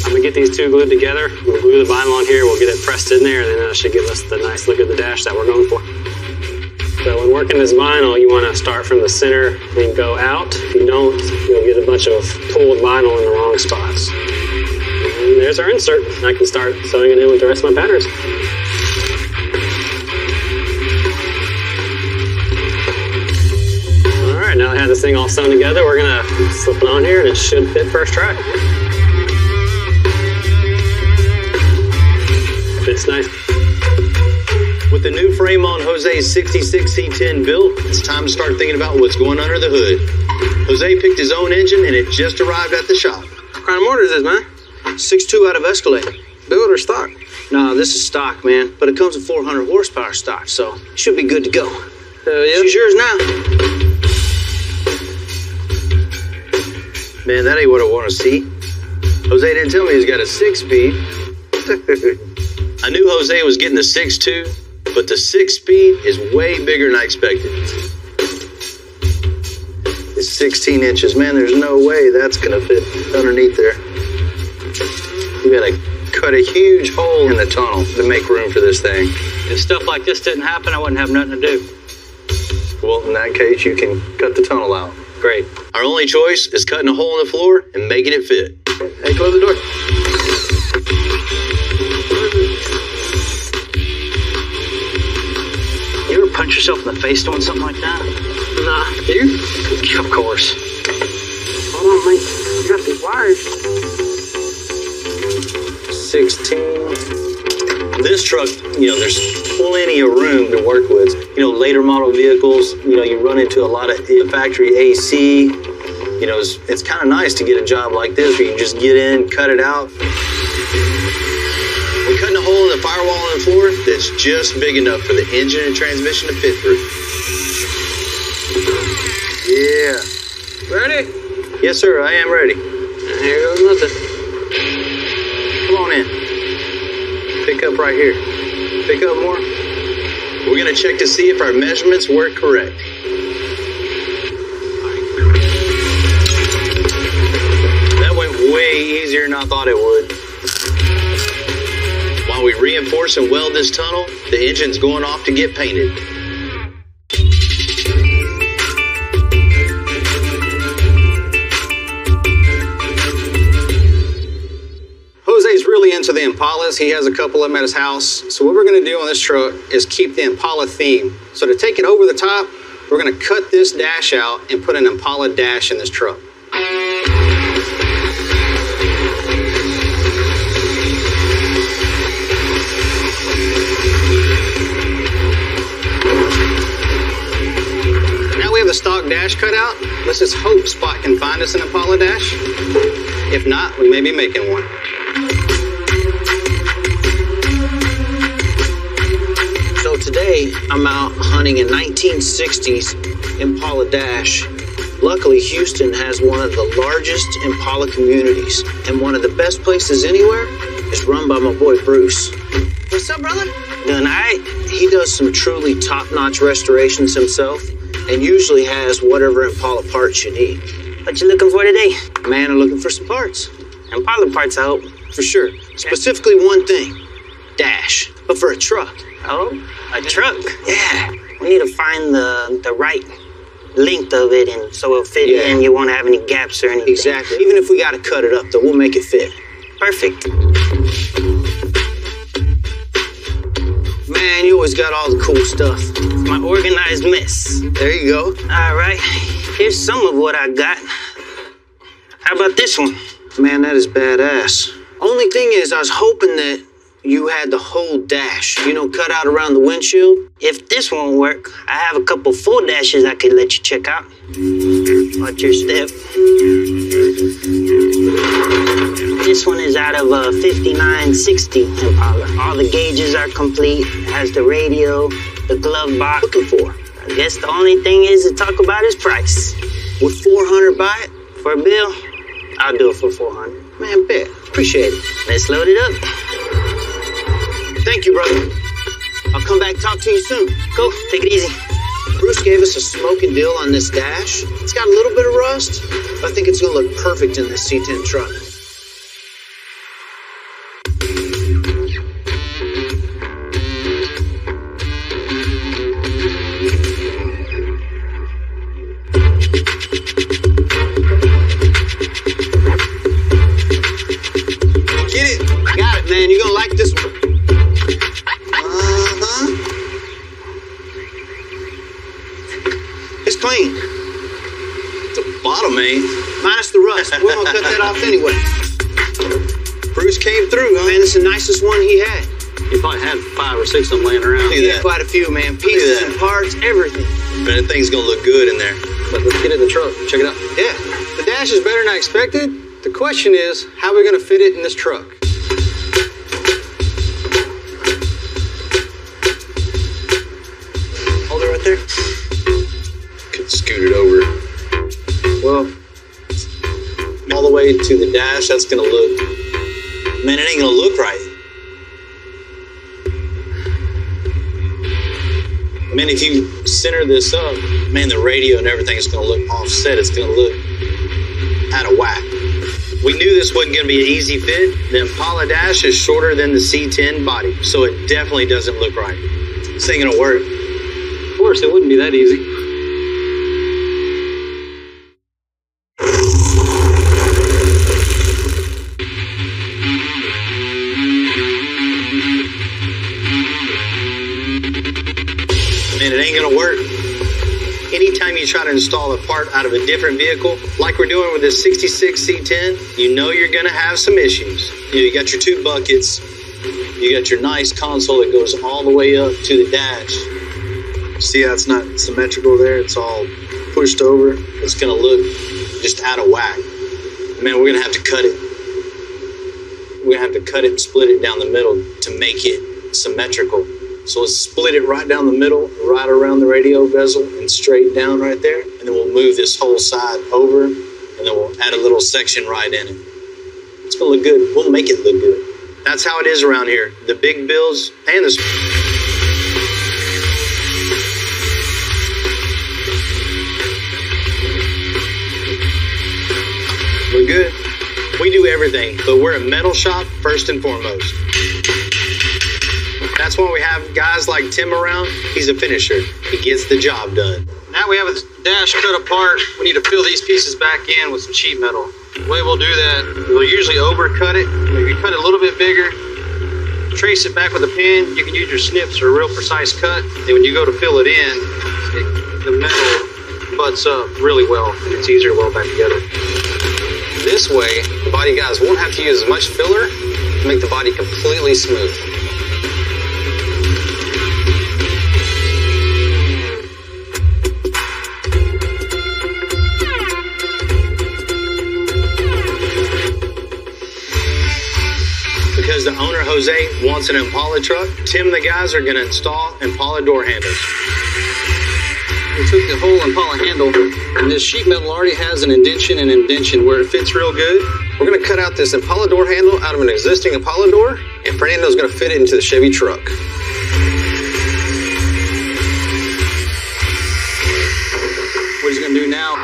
I'm gonna get these two glued together. We'll glue the vinyl on here, we'll get it pressed in there, and then that should give us the nice look of the dash that we're going for. So when working this vinyl, you want to start from the center and go out. If you don't, you'll get a bunch of pulled vinyl in the wrong spots. And there's our insert. I can start sewing it in with the rest of my patterns. All right, now that I have this thing all sewn together, we're gonna slip it on here and it should fit first try. Fits nice. With the new frame on Jose's 66 C10 built, it's time to start thinking about what's going under the hood. Jose picked his own engine and it just arrived at the shop. What kind of motor is this, man? 6.2 out of Escalade. Built or stock? No, this is stock, man. But it comes with 400 horsepower stock, so it should be good to go. Yeah. She's yours now. Man, that ain't what I want to see. Jose didn't tell me he's got a 6-speed. I knew Jose was getting the 6.2. But the 6-speed is way bigger than I expected. It's 16 inches. Man, there's no way that's going to fit underneath there. We got to cut a huge hole in the tunnel to make room for this thing. If stuff like this didn't happen, I wouldn't have nothing to do. Well, in that case, you can cut the tunnel out. Great. Our only choice is cutting a hole in the floor and making it fit. Hey, close the door. You ever punch yourself in the face doing something like that? Nah, you? Of course. Hold on, mate. You got these wires. 16. This truck, there's plenty of room to work with. Later model vehicles, you run into a lot of factory AC. It's kind of nice to get a job like this where you can just get in, cut it out. We're cutting a hole in the firewall on the floor that's just big enough for the engine and transmission to fit through. Yeah. Ready? Yes, sir, I am ready. Here goes nothing. Come on in. Pick up right here. Pick up more. We're going to check to see if our measurements were correct. That went way easier than I thought it would. While we reinforce and weld this tunnel, the engine's going off to get painted. Jose's really into the Impalas. He has a couple of them at his house. So what we're going to do on this truck is keep the Impala theme. So to take it over the top, we're going to cut this dash out and put an Impala dash in this truck. The stock dash cut out. Let's just hope Spot can find us an Impala dash. If not, we may be making one. So today, I'm out hunting a 1960s Impala dash. Luckily, Houston has one of the largest Impala communities, and one of the best places anywhere is run by my boy Bruce. What's up, brother? Doing all right. He does some truly top-notch restorations himself, and usually has whatever Impala parts you need. What you looking for today? Man, I'm looking for some parts. Impala parts, I hope. For sure. Specifically one thing. Dash. But for a truck. Oh, a truck? Yeah. We need to find the right length of it, and so it'll fit in. You won't have any gaps or anything. Exactly. Even if we got to cut it up, though, we'll make it fit. Perfect. always got all the cool stuff. It's my organized mess. There you go. All right, here's some of what I got. How about this one? Man, that is badass. Only thing is, I was hoping that you had the whole dash, you know, cut out around the windshield. If this won't work, I have a couple full dashes I could let you check out. Watch your step. This one is out of a 5960 Impala. All the gauges are complete. It has the radio, the glove box. Looking for. I guess the only thing is to talk about is price. With 400 by it for a bill, I'll do it for 400. Man, bet. Appreciate it. Let's load it up. Thank you, brother. I'll come back talk to you soon. Go, take it easy. Bruce gave us a smoking deal on this dash. It's got a little bit of rust, but I think it's gonna look perfect in this C10 truck. Get it? Got it, man. You're gonna like this one. It's clean. It's a bottom, man. Minus the rust. We're gonna cut that off anyway. Bruce came through, huh? Man, it's the nicest one he had. He probably had 5 or 6 of them laying around. He had quite a few, man. Pieces and parts, everything. Man, that thing's gonna look good in there. But let's get in the truck. Check it out. Yeah. The dash is better than I expected. The question is, how are we going to fit it in this truck? Hold it right there. Could scoot it over. Well, all the way to the dash, that's gonna look, man, it ain't gonna look right. Man, if you center this up, man, the radio and everything is gonna look offset. It's gonna look out of whack. We knew this wasn't gonna be an easy fit. The Impala dash is shorter than the C10 body, so it definitely doesn't look right. This ain't gonna work. Of course, it wouldn't be that easy. And it ain't gonna work. Anytime you try to install a part out of a different vehicle, like we're doing with this 66 C10, you know you're gonna have some issues. You got your 2 buckets, you got your nice console that goes all the way up to the dash. See how it's not symmetrical there? It's all pushed over. It's gonna look just out of whack. Man, we're gonna have to cut it. We're gonna have to cut it and split it down the middle to make it symmetrical. So let's split it right down the middle, right around the radio bezel and straight down right there. And then we'll move this whole side over and then we'll add a little section right in it. It's gonna look good. We'll make it look good. That's how it is around here. The big bills and the... We're good. We do everything, but we're a metal shop first and foremost. That's why we have guys like Tim around. He's a finisher. He gets the job done. Now we have a dash cut apart. We need to fill these pieces back in with some sheet metal. The way we'll do that, we'll usually overcut it. If you cut it a little bit bigger, trace it back with a pen. You can use your snips for a real precise cut. And when you go to fill it in, the metal butts up really well. And it's easier to weld back together. This way, the body guys won't have to use as much filler to make the body completely smooth. Because the owner, Jose, wants an Impala truck, Tim and the guys are going to install Impala door handles. We took the whole Impala handle, and this sheet metal already has an indention and indention where it fits real good. We're going to cut out this Impala door handle out of an existing Impala door, and Fernando's going to fit it into the Chevy truck. What he's going to do now,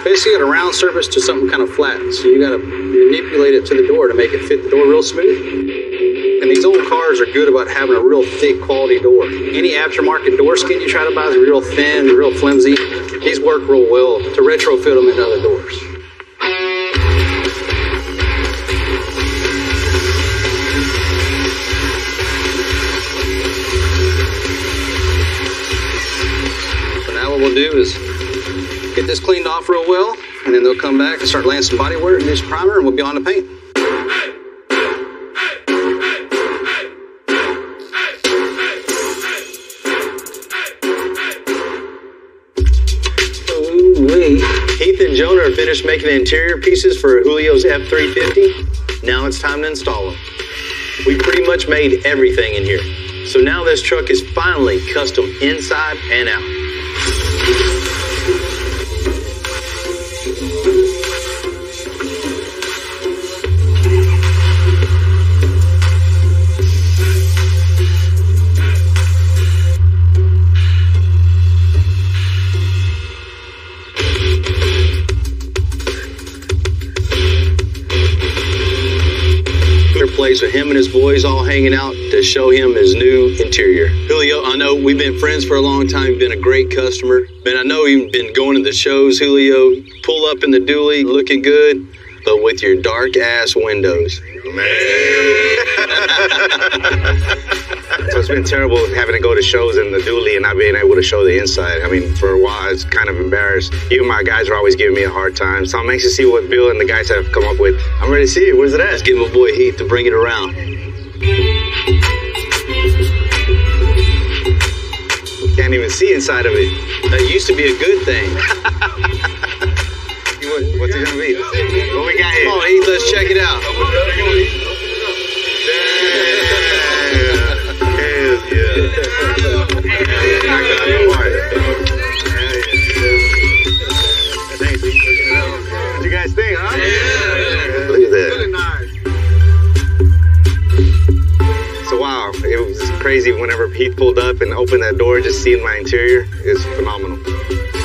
basically got a round surface to something kind of flat. So you got to manipulate it to the door to make it fit the door real smooth. And these old cars are good about having a real thick quality door. Any aftermarket door skin you try to buy is real thin, real flimsy. These work real well to retrofit them into other doors. we'll do is get this cleaned off real well, and then they'll come back and start laying some body wear and this primer, and we'll be on the paint. Heath and Jonah are finished making the interior pieces for Julio's F-350. Now it's time to install them. We pretty much made everything in here. So now this truck is finally custom inside and out. Place with him and his boys all hanging out to show him his new interior. Julio, I know we've been friends for a long time. You've been a great customer. Man, I know you've been going to the shows, Julio. Pull up in the dually, looking good, but with your dark ass windows. So it's been terrible having to go to shows in the dually and not being able to show the inside. I mean, for a while, it's kind of embarrassed. Even my guys are always giving me a hard time. So I'm anxious to see what Bill and the guys have come up with. I'm ready to see it. Where's it at? Let's give my boy Heath to bring it around. Can't even see inside of it. That used to be a good thing. What's it gonna be? What we got here? Come on, Heath, let's check it out. What you guys think, huh? Yeah. Look at that. Really nice. So wow, it was crazy whenever Heath pulled up and opened that door, just seeing my interior is phenomenal.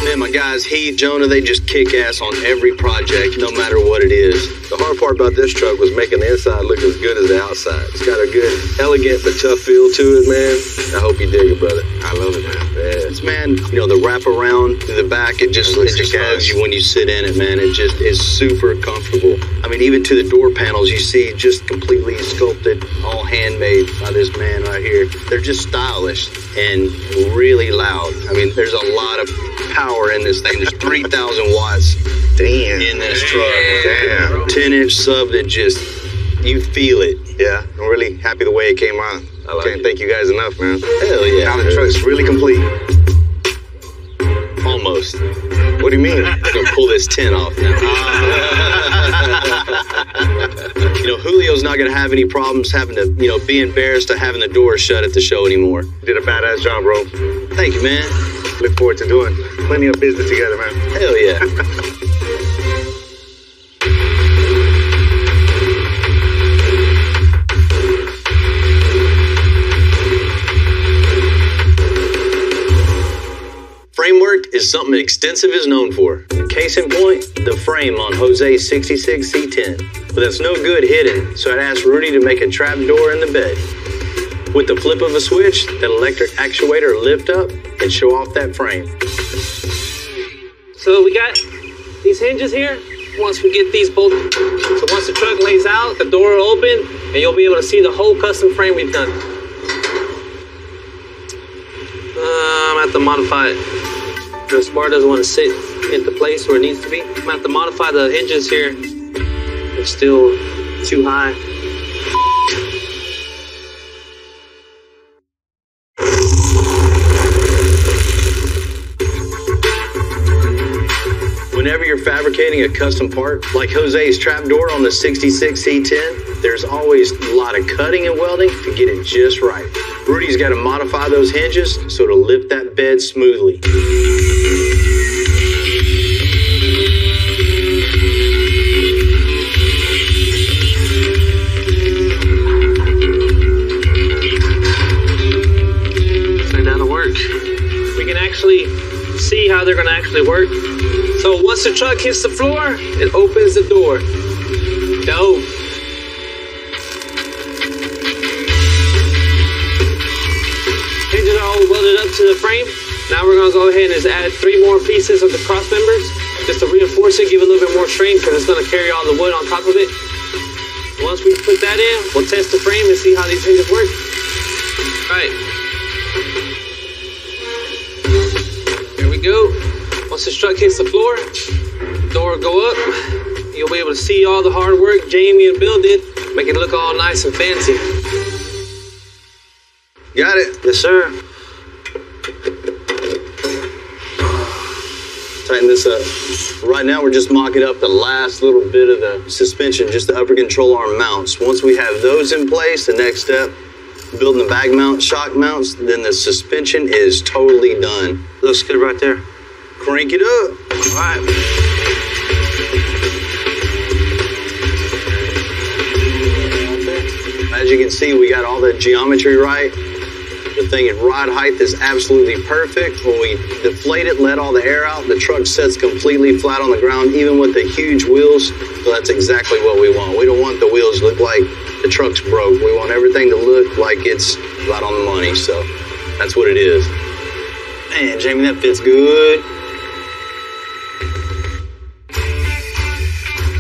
Man, my guys, Heath, Jonah, they just kick ass on every project, no matter what it is. The hard part about this truck was making the inside look as good as the outside. It's got a good, elegant, but tough feel to it, man. I hope you dig it, brother. I love it, man. Yeah. It's, man, you know, the wrap around through the back, it just hugs you when you sit in it, man. It just is super comfortable. I mean, even to the door panels, you see just completely sculpted, all handmade by this man right here. They're just stylish and really loud. I mean, there's a lot of power in this thing. There's 3,000 watts in this truck. Damn. 10-inch sub that just, you feel it. Yeah, I'm really happy the way it came out. I can't thank you guys enough, man. Hell yeah. Now the truck's really complete. Almost. What do you mean? I'm gonna pull this tin off now. You know, Julio's not gonna have any problems having to, you know, be embarrassed to having the door shut at the show anymore. You did a badass job, bro. Thank you, man. Look forward to doing plenty of business together, man. Hell yeah. Framework is something Extensive is known for. Case in point, the frame on Jose's 66 C10. But that's no good hidden, so I'd asked Rudy to make a trap door in the bed. With the flip of a switch, that electric actuator will lift up and show off that frame. So we got these hinges here. Once we get these both, so once the truck lays out, the door will open, and you'll be able to see the whole custom frame we've done. I'm gonna have to modify it. The bar doesn't want to sit in the place where it needs to be. I'm gonna have to modify the hinges here. They're still too high. Whenever you're fabricating a custom part, like Jose's trap door on the 66 C10, there's always a lot of cutting and welding to get it just right. Rudy's got to modify those hinges so to lift that bed smoothly. So that'll work. We can actually see how they're gonna actually work. So once the truck hits the floor, it opens the door. Dope. Hinges are all welded up to the frame. Now we're gonna go ahead and just add 3 more pieces of the cross members just to reinforce it, give it a little bit more strength because it's gonna carry all the wood on top of it. Once we put that in, we'll test the frame and see how these hinges work. All right. Here we go. Once this truck hits the floor, door will go up. You'll be able to see all the hard work Jamie and Bill did, make it look all nice and fancy. Got it? Yes, sir. Tighten this up. Right now, we're just mocking up the last little bit of the suspension, just the upper control arm mounts. Once we have those in place, the next step, building the bag mount, shock mounts, then the suspension is totally done. Looks good right there. Crank it up. All right. As you can see, we got all the geometry right. The thing at rod height is absolutely perfect. When we deflate it, let all the air out, the truck sets completely flat on the ground, even with the huge wheels. So that's exactly what we want. We don't want the wheels to look like the truck's broke. We want everything to look like it's right on the money. So that's what it is. Man, Jamie, that fits good.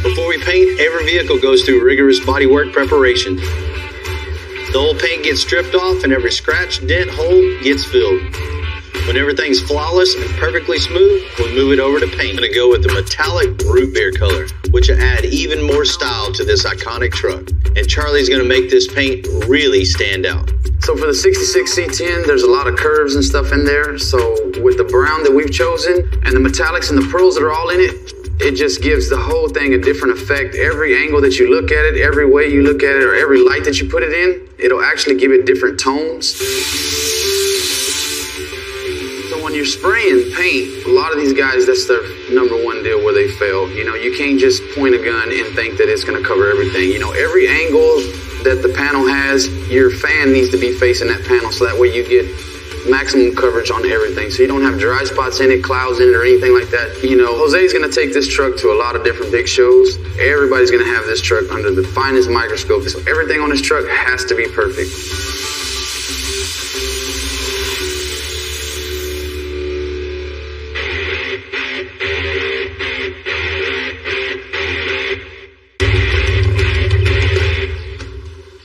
Before we paint, every vehicle goes through rigorous bodywork preparation. The old paint gets stripped off and every scratch, dent, hole gets filled. When everything's flawless and perfectly smooth, we move it over to paint. I'm gonna go with the metallic root beer color, which will add even more style to this iconic truck. And Charlie's gonna make this paint really stand out. So for the 66 C10, there's a lot of curves and stuff in there. So with the brown that we've chosen and the metallics and the pearls that are all in it, it just gives the whole thing a different effect. Every angle that you look at it, every way you look at it, or every light that you put it in, it'll actually give it different tones. So when you're spraying paint, a lot of these guys, that's their number one deal where they fail. You know, you can't just point a gun and think that it's gonna cover everything. You know, every angle that the panel has, your fan needs to be facing that panel so that way you get maximum coverage on everything. So you don't have dry spots in it, clouds in it, or anything like that. You know, Jose's gonna take this truck to a lot of different big shows. Everybody's gonna have this truck under the finest microscope. So everything on this truck has to be perfect.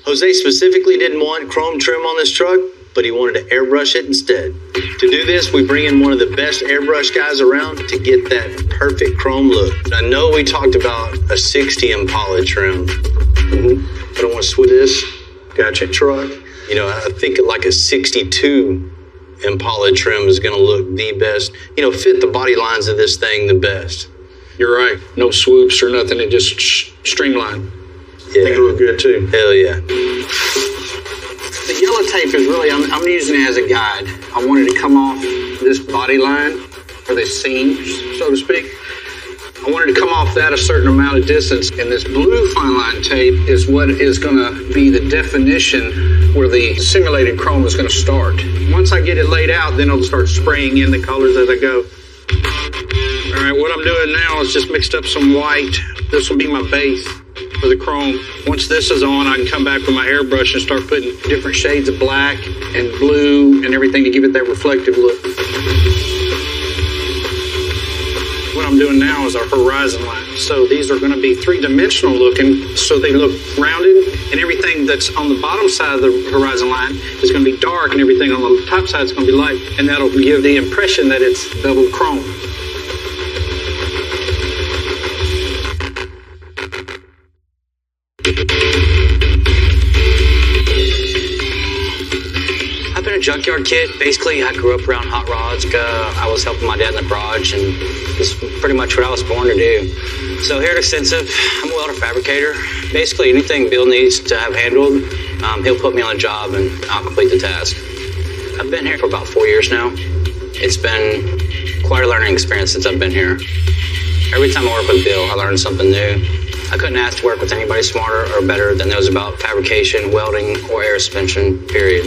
Jose specifically didn't want chrome trim on this truck, but he wanted to airbrush it instead. To do this, we bring in one of the best airbrush guys around to get that perfect chrome look. I know we talked about a 60 Impala trim. I don't want to switch this. Gotcha. Truck. You know, I think like a 62 Impala trim is going to look the best. You know, fit the body lines of this thing the best. You're right. No swoops or nothing. It just streamlined. Yeah. I think it looked good too. Hell yeah. The yellow tape is really, I'm using it as a guide. I wanted to come off this body line, or this seam, so to speak. I wanted to come off that a certain amount of distance, and this blue fine line tape is what is going to be the definition where the simulated chrome is going to start. Once I get it laid out, then I'll start spraying in the colors as I go. All right, what I'm doing now is just mixed up some white. This will be my base for the chrome. Once this is on, I can come back with my airbrush and start putting different shades of black and blue and everything to give it that reflective look. What I'm doing now is our horizon line. So these are going to be three-dimensional looking, so they look rounded, and everything that's on the bottom side of the horizon line is going to be dark, and everything on the top side is going to be light, and that'll give the impression that it's double chrome. I've been a junkyard kid. Basically, I grew up around hot rods. I was helping my dad in the garage, and this is pretty much what I was born to do. So here at Extensive, I'm a welder fabricator. Basically, anything Bill needs to have handled, he'll put me on a job and I'll complete the task. I've been here for about 4 years now. It's been quite a learning experience since I've been here. Every time I work with Bill, I learn something new. I couldn't ask to work with anybody smarter or better than those about fabrication, welding, or air suspension, period.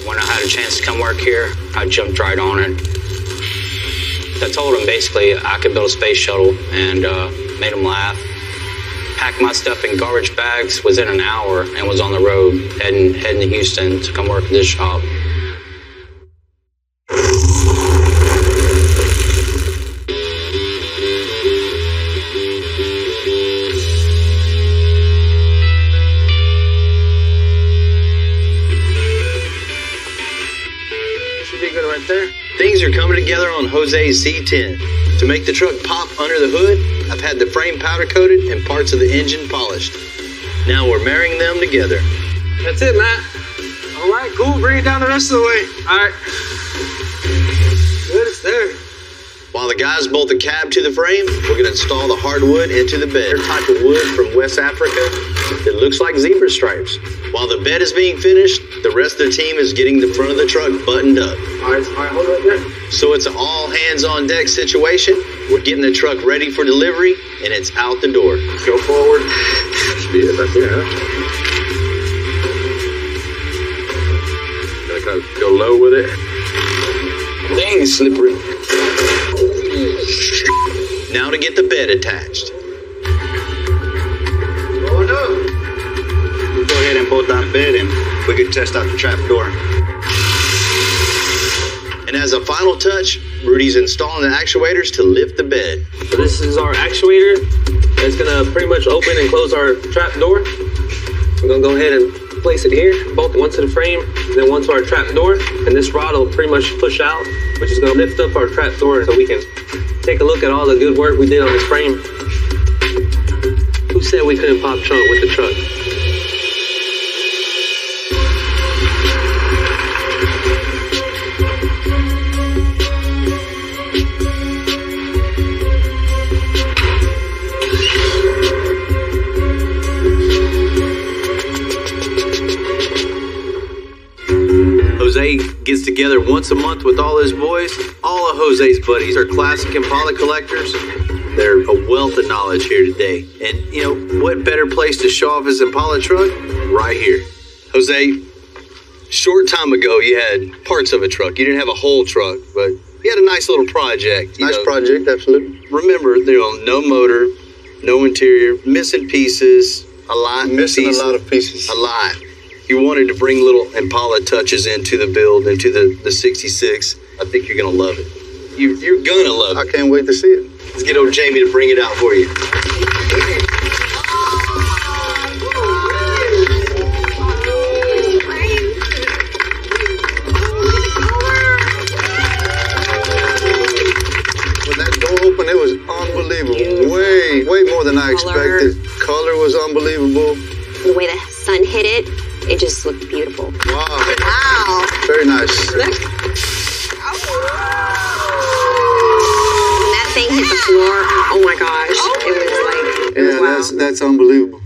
When I had a chance to come work here, I jumped right on it. I told him basically I could build a space shuttle and made him laugh. Packed my stuff in garbage bags within an hour and was on the road heading to Houston to come work at this shop. Should be good right there. Things are coming together on Jose's C10. To make the truck pop under the hood, I've had the frame powder coated and parts of the engine polished. Now we're marrying them together. That's it, Matt. All right, cool. Bring it down the rest of the way. All right. Good, it's there. While the guys bolt the cab to the frame, we're going to install the hardwood into the bed. Type of wood from West Africa that looks like zebra stripes. While the bed is being finished, the rest of the team is getting the front of the truck buttoned up. All right, hold it right there. So it's an all hands on deck situation. We're getting the truck ready for delivery, and it's out the door. Go forward. Should be it right there, huh? Gotta kind of go low with it. Dang, it's slippery. Now to get the bed attached. Oh no! We'll go ahead and bolt that bed and we can test out the trap door. And as a final touch, Rudy's installing the actuators to lift the bed. So this is our actuator. It's gonna pretty much open and close our trap door. We're gonna go ahead and place it here, both one to the frame, then one to our trap door. And this rod will pretty much push out, which is gonna lift up our trap door so we can take a look at all the good work we did on this frame. Who said we couldn't pop trunk with the truck? Jose gets together once a month with all his boys. All of Jose's buddies are classic Impala collectors. They're a wealth of knowledge here today. And, you know, what better place to show off his Impala truck? Right here. Jose, short time ago, you had parts of a truck. You didn't have a whole truck, but you had a nice little project. Nice project, absolutely. Remember, no motor, no interior, missing pieces, a lot. Missing a lot of pieces. A lot. You wanted to bring little Impala touches into the build, into the 66. I think you're going to love it. You're going to love it. I can't wait to see it. Let's get old Jamie to bring it out for you. When that door opened, it was unbelievable. Way more than I expected. Color was unbelievable. The way the sun hit it, it just looked beautiful. Wow. Very nice. When that thing hit the floor, oh my gosh, it was like, wow. That's unbelievable.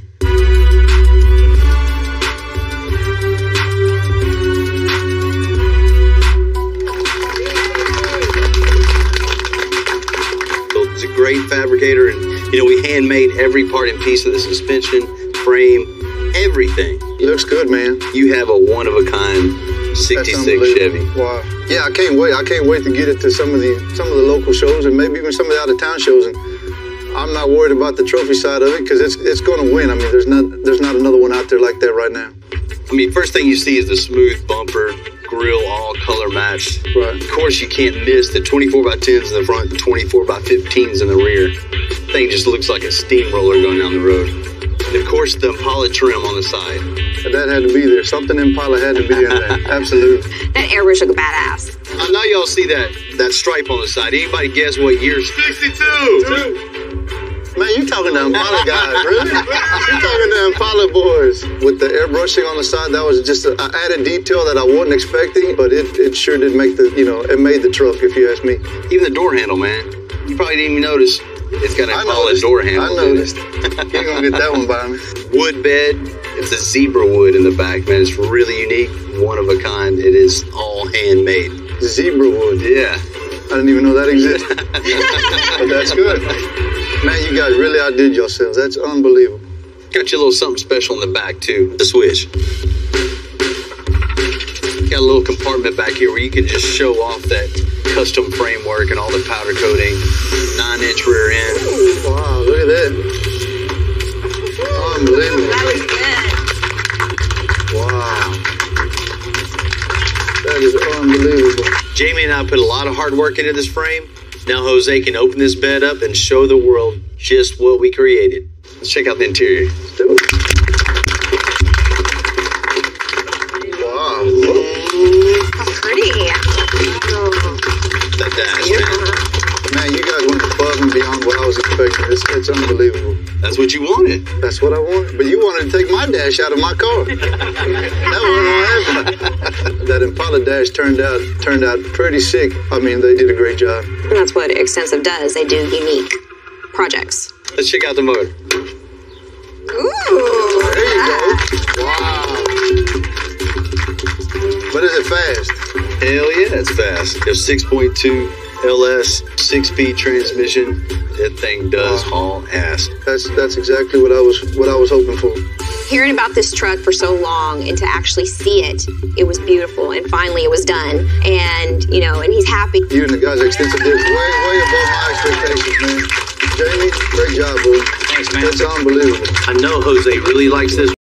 He's a great fabricator, and we handmade every part and piece of the suspension, frame, everything. Looks good, man. You have a one-of-a-kind 66 Chevy. Wow. Yeah, I can't wait. I can't wait to get it to some of the local shows and maybe even some of the out-of-town shows. And I'm not worried about the trophy side of it because it's going to win. I mean, there's not another one out there like that right now. I mean, first thing you see is the smooth bumper, grill, all color matched. Right. Of course, you can't miss the 24x10s in the front and 24x15s in the rear. Thing just looks like a steamroller going down the road. And of course, the Impala trim on the side. That had to be there. Something Impala had to be in there. Absolutely. That airbrush looked badass. I know y'all see that stripe on the side. Anybody guess what year? 62. Man, you talking to Impala guys, really? You talking to Impala boys. With the airbrushing on the side, that was just an added detail that I wasn't expecting, but it sure did make it made the truck, if you ask me. Even the door handle, man. You probably didn't even notice. It's got an Impala door handle. I noticed. You ain't gonna get that one by me. Wood bed. It's a zebra wood in the back, man. It's really unique, one of a kind. It is all handmade. Zebra wood. Yeah. I didn't even know that existed. But that's good. Man, you guys really outdid yourselves. That's unbelievable. Got you a little something special in the back, too. The switch. Got a little compartment back here where you can just show off that custom framework and all the powder coating. 9-inch rear end. Ooh, wow, look at that. Unbelievable. That was good. Wow. That is unbelievable. Jamie and I put a lot of hard work into this frame. Now Jose can open this bed up and show the world just what we created. Let's check out the interior. Let's do it. Wow. How pretty. It's unbelievable. That's what you wanted. That's what I wanted. But you wanted to take my dash out of my car. That wasn't gonna happen. That Impala dash turned out pretty sick. I mean, they did a great job. And that's what Extensive does. They do unique projects. Let's check out the motor. Ooh. There you go. Wow. But is it fast? Hell yeah, it's fast. There's 6.2 LS, 6-speed transmission. That thing does haul ass. That's exactly what I was hoping for. Hearing about this truck for so long and to actually see it, it was beautiful. And finally it was done. And, you know, and he's happy. You and the guys at Extensive did way above my expectations, man. Jamie, great job, boy. Thanks, man. That's unbelievable. I know Jose really likes this